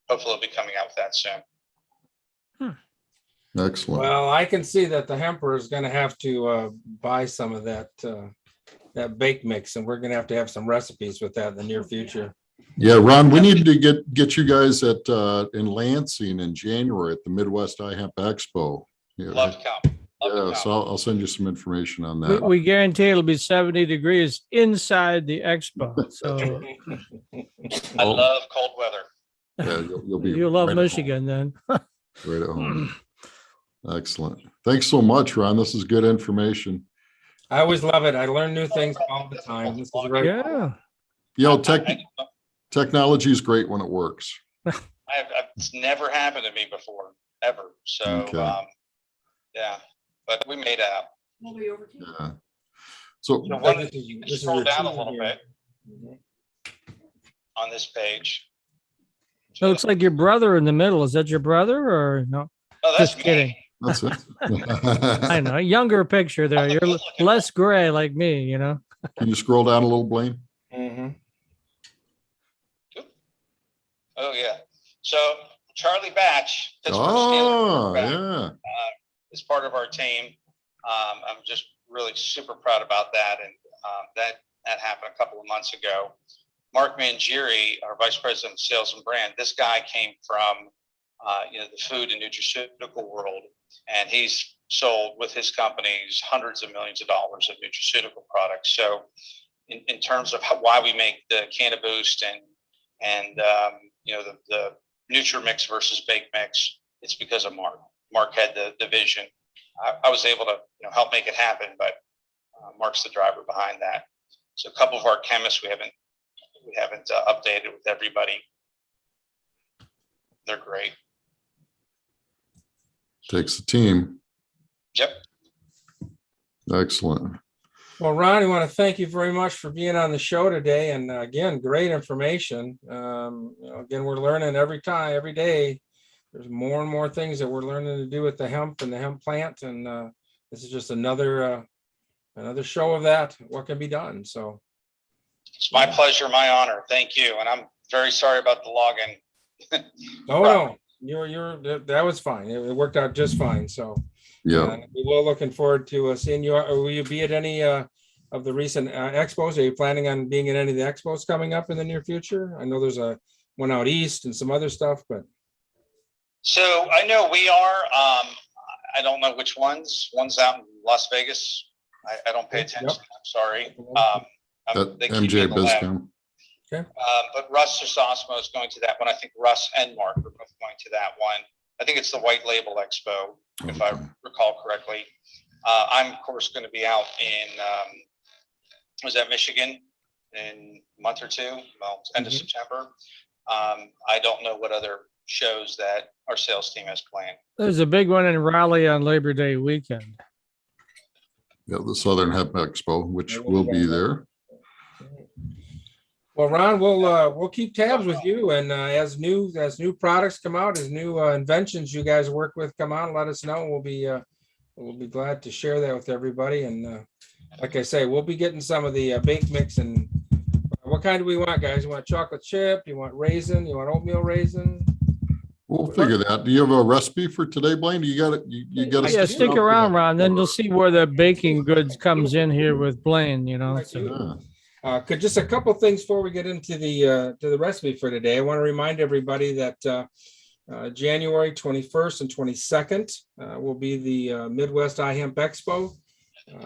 hopefully we'll be coming out with that soon. Excellent. Well, I can see that the hemper is going to have to buy some of that bake mix, and we're going to have some recipes with that in the near future. Yeah, Ron, we need to get you guys at in Lansing in January at the Midwest iHemp Expo. Yeah. Love to come. So I'll send you some information on that. We guarantee it'll be 70 degrees inside the expo. So I love cold weather. Yeah, you'll love right Michigan then. Right at home. Excellent. Thanks so much, Ron. This is good information. I always love it. I learn new things all the time. This is great. Yeah. Technology is great when it works. It's never happened to me before, ever. So, yeah, but we made out. Yeah. So scroll down a little bit on this page. So it looks like your brother in the middle. Is that your brother or no? Oh, that's just kidding. me. that's it. I know, younger picture there. You're less gray like me, Can you scroll down a little, Blaine? Oh yeah. So Charlie Batch, is part of our team. I'm just really super proud about that, and that happened a couple of months ago. Mark Mangieri, our vice president of sales and brand, this guy came from the food and nutraceutical world, and he's sold with his companies hundreds of millions of dollars of nutraceutical products. So in terms of why we make the CannaBoost and the NutriMix versus Bake Mix, it's because of Mark. Mark had the vision. I was able to help make it happen, but Mark's the driver behind that. So a couple of our chemists we haven't updated with everybody. They're great. Takes a team. Yep. Excellent. Well, Ron, I want to thank you very much for being on the show today. And again, great information. Again, we're learning every day. There's more and more things that we're learning to do with the hemp and the hemp plant. And this is just another show of that, what can be done. So it's my pleasure, my honor. Thank you. And I'm very sorry about the login. No, that was fine. It worked out just fine. So yeah, we will looking forward to seeing you. Will you be at any of the recent expos? Are you planning on being at any of the expos coming up in the near future? I know there's one out east and some other stuff, but. So I know we are. I don't know which ones. One's out in Las Vegas. I don't pay attention. Yep. I'm sorry. MJ BizCom. Okay. But Russ Osmo is going to that one. I think Russ and Mark are both going to that one. I think it's the White Label Expo, if I recall correctly. I'm of course going to be out in was that Michigan in a month or two? Well, end of September. I don't know what other shows that our sales team has planned. There's a big one in Raleigh on Labor Day weekend. Yeah, the Southern Hemp Expo, which will be there. Well, Ron, we'll keep tabs with you, and as new products come out, as new inventions you guys work with come out, let us know. We'll be glad to share that with everybody. And like I say, we'll be getting some of the baked mix. And what kind do we want, guys? You want chocolate chip? You want raisin? You want oatmeal raisin? We'll figure that. Do you have a recipe for today, Blaine? Do you got it? You got Yeah, stick around, Ron. Then you'll see where the baking goods comes in here with Blaine. You know, so. Could just a couple things before we get into the recipe for today. I want to remind everybody that January 21st and 22nd will be the Midwest iHemp Expo.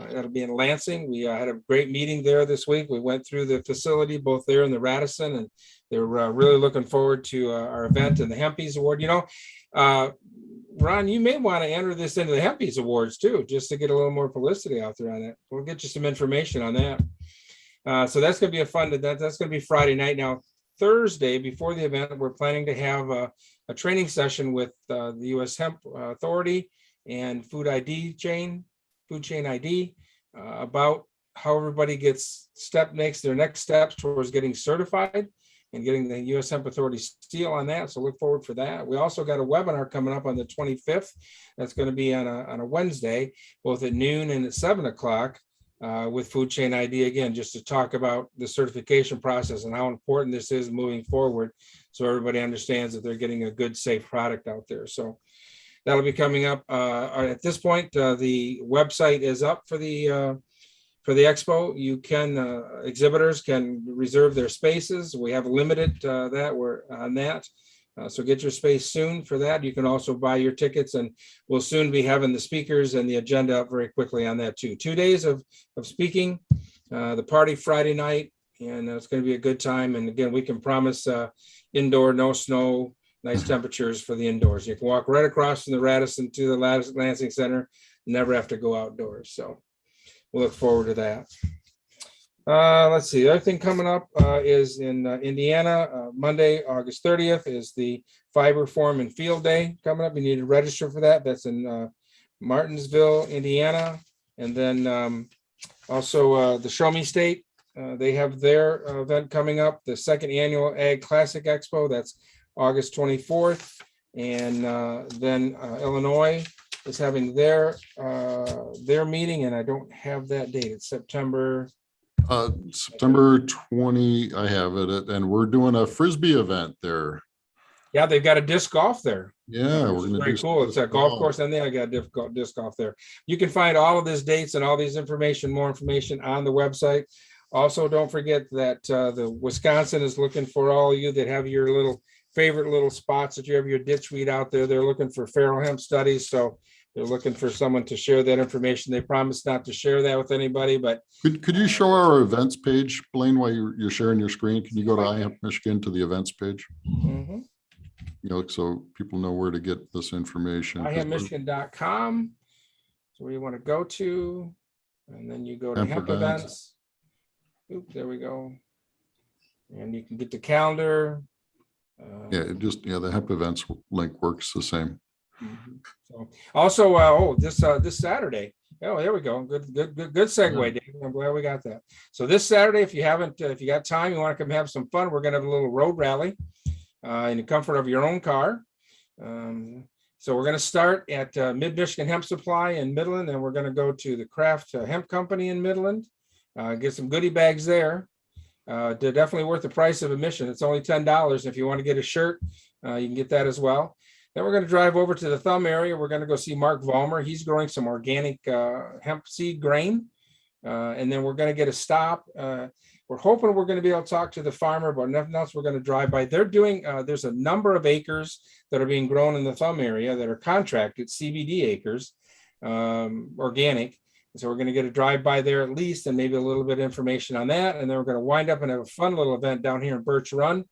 That'll be in Lansing. We had a great meeting there this week. We went through the facility, both there in the Radisson, and they're really looking forward to our event and the Hempies Award. You know, Ron, you may want to enter this into the Hempies Awards too, just to get a little more publicity out there on it. We'll get you some information on that. So that's going to be a fun, that's going to be Friday night. Now, Thursday before the event, we're planning to have a training session with the U.S. Hemp Authority and Food Chain ID about how everybody makes their next steps towards getting certified and getting the U.S. Hemp Authority seal on that. So look forward for that. We also got a webinar coming up on the 25th. That's going to be on a Wednesday, both at noon and at 7 o'clock. With Food Chain ID, again, just to talk about the certification process and how important this is moving forward, so everybody understands that they're getting a good, safe product out there. So that'll be coming up. At this point, the website is up for the expo. You can exhibitors can reserve their spaces. We have limited that we're on that. So get your space soon for that. You can also buy your tickets, and we'll soon be having the speakers and the agenda up very quickly on that too. 2 days of speaking, the party Friday night, and it's going to be a good time. And again, we can promise indoor, no snow, nice temperatures for the indoors. You can walk right across from the Radisson to the Lansing Center, never have to go outdoors. So we'll look forward to that. Let's see, the other thing coming up is in Indiana, Monday, August 30th is the Fiber Forum and Field Day coming up. You need to register for that. That's in Martinsville, Indiana. And then also the Show Me State, they have their event coming up, the second annual Ag Classic Expo. That's August 24th. And then Illinois is having their meeting, and I don't have that date. It's September 20, I have it, and we're doing a Frisbee event there. Yeah, they've got a disc golf there. Yeah, we're gonna very cool. It's a golf course, and they got a disc golf there. You can find all of these dates and all these more information on the website. Also, don't forget that the Wisconsin is looking for all of you that have your favorite little spots that you have your ditch weed out there. They're looking for feral hemp studies, so they're looking for someone to share that information. They promised not to share that with anybody, but could you show our events page, Blaine, while you're sharing your screen? Can you go to iHemp Michigan to the events page? Mm-hmm. You know, so people know where to get this information. iHempMichigan.com. So where you want to go to, and then you go to Hemp Events. Oop, there we go. And you can get the calendar. The Hemp Events link works the same. Mm-hmm. So also, this Saturday. Oh, there we go. Good segue, Dave. I'm glad we got that. So this Saturday, if you got time, you want to come have some fun, we're going to have a little road rally in the comfort of your own car. So we're going to start at Mid-Michigan Hemp Supply in Midland, and we're going to go to the Craft Hemp Company in Midland, get some goodie bags there. They're definitely worth the price of admission. It's only $10. If you want to get a shirt, you can get that as well. Then we're going to drive over to the Thumb area. We're going to go see Mark Vollmer. He's growing some organic hemp seed grain. And then we're going to get a stop. We're hoping we're going to be able to talk to the farmer, but nothing else. We're going to drive by. They're doing, there's a number of acres that are being grown in the Thumb area that are contracted, CBD acres, organic. So we're going to get a drive by there at least, and maybe a little bit of information on that. And then we're going to wind up and have a fun little event down here in Birch Run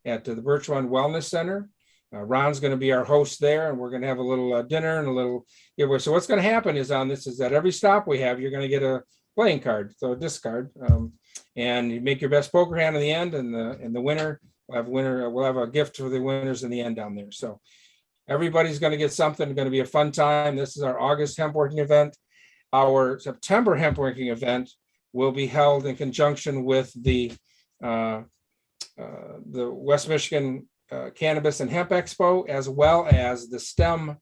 at the Birch Run Wellness Center. Ron's going to be our host there, and we're going to have a little dinner and a little giveaway. So what's going to happen is that every stop we have, you're going to get a playing card, so a disc card, and you make your best poker hand in the end, and the winner we'll have a gift for the winners in the end down there. So everybody's going to get something. It's going to be a fun time. This is our August hemp working event. Our September hemp working event will be held in conjunction with the West Michigan Cannabis and Hemp Expo, as well as the STEM.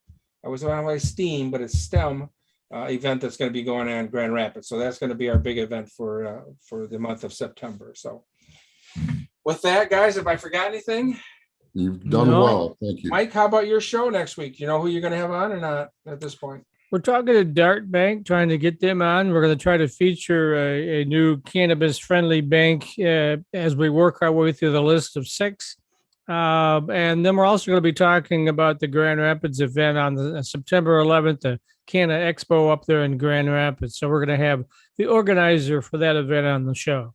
I was on my STEAM, but it's STEM event that's going to be going on in Grand Rapids. So that's going to be our big event for the month of September. So with that, guys, have I forgot anything? You've done No. well. Thank you. Mike, how about your show next week? Do you know who you're going to have on or not at this point? We're talking to Dart Bank, trying to get them on. We're going to try to feature a new cannabis-friendly bank as we work our way through the list of 6. And then we're also going to be talking about the Grand Rapids event on the September 11th, the Canna Expo up there in Grand Rapids. So we're going to have the organizer for that event on the show.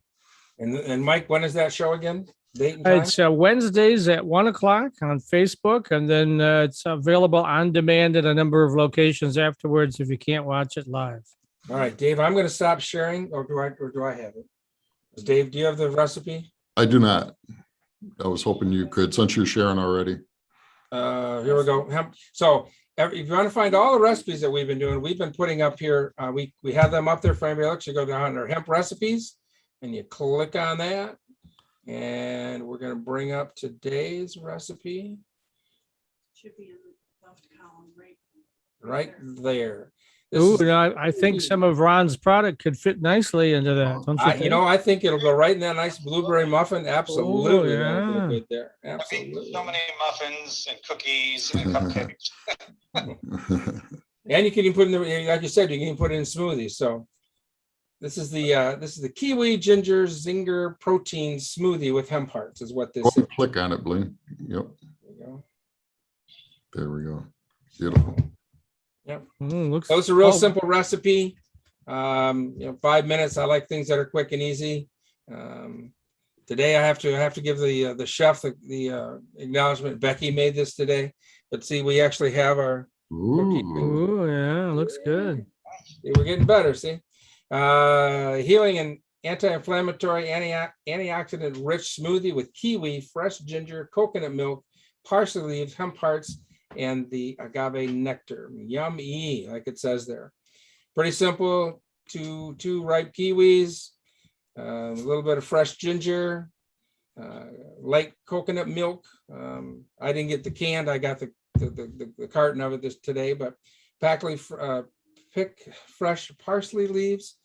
And Mike, when is that show again? Date and time? It's Wednesdays at 1:00 on Facebook, and then it's available on demand at a number of locations afterwards if you can't watch it live. All right, Dave, I'm going to stop sharing, or do I have it? Dave, do you have the recipe? I do not. I was hoping you could, since you're sharing already. Here we go. So if you want to find all the recipes that we've been doing, we've been putting up here. We have them up there for anybody else. You go down our hemp recipes and you click on that. And we're going to bring up today's recipe. Should be in the left column, right there. This Ooh, is- I think some of Ron's product could fit nicely into that. Don't you think? I think it'll go right in that nice blueberry muffin. Absolutely. Oh, That'll yeah. go good there. I mean, Absolutely. so many muffins and cookies and cupcakes. And you can even put in the, like you said, you can even put it in smoothies. So this is the Kiwi Ginger Zinger Protein Smoothie with hemp hearts is what this is. Click on it, Blaine. Yep. There you go. There we go. Beautiful. Looks. So it's a real oh, simple recipe. 5 minutes. I like things that are quick and easy. Today I have to give the chef the acknowledgement. Becky made this today, but see, we actually have our. Ooh. Ooh, yeah, looks good. See, we're getting better. See, healing and anti-inflammatory, antioxidant-rich smoothie with kiwi, fresh ginger, coconut milk, parsley leaves, hemp hearts, and the agave nectar. Yummy, like it says there. Pretty simple. Two ripe kiwis, a little bit of fresh ginger, light coconut milk. I didn't get the canned. I got the carton of it today, but pick fresh parsley leaves,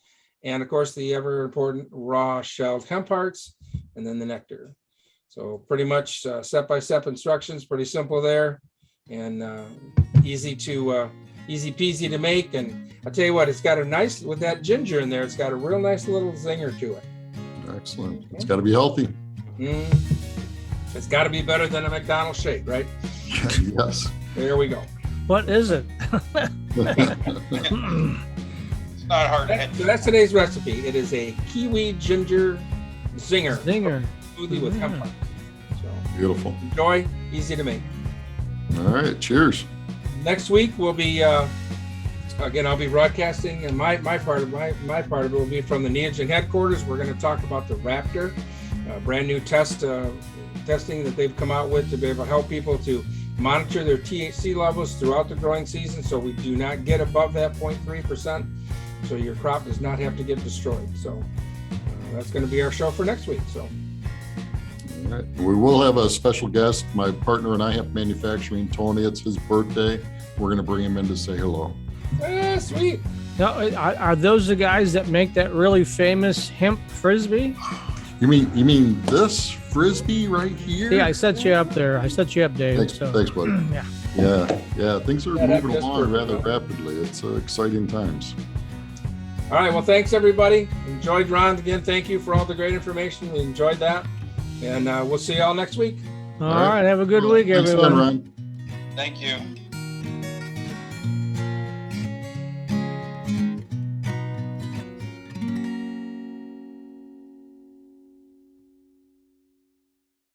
and of course the ever important raw shelled hemp hearts, and then the nectar. So pretty much step-by-step instructions, pretty simple there, and easy peasy to make. And I'll tell you what, it's got a nice, with that ginger in there, it's got a real nice little zinger to it. Excellent. It's got to be healthy. It's got to be better than a McDonald's shake, right? Yes. There we go. What is it? It's not hard to hit. So that's today's recipe. It is a kiwi ginger zinger Zinger. smoothie with hemp hearts. So Beautiful. enjoy, easy to make. All right. Cheers. Next week we'll be again, I'll be broadcasting, and my part of it will be from the Neogen headquarters. We're going to talk about the Raptor, brand new testing that they've come out with to be able to help people to monitor their THC levels throughout the growing season, so we do not get above that 0.3%, so your crop does not have to get destroyed. So that's going to be our show for next week. So All right. We will have a special guest, my partner in iHemp Manufacturing, Tony. It's his birthday. We're going to bring him in to say hello. sweet. Now, are those the guys that make that really famous hemp frisbee? You mean this frisbee right here? Yeah, I set you up there. I set you up, Dave. Thanks, So, thanks, buddy. yeah. Yeah. Things are Yeah, moving that's along perfect. rather rapidly. It's exciting times. All right. Well, thanks everybody. Enjoyed Ron again. Thank you for all the great information. We enjoyed that, and we'll see y'all next week. All right. Have a good week, Thanks everyone. again, Ron. Thank you.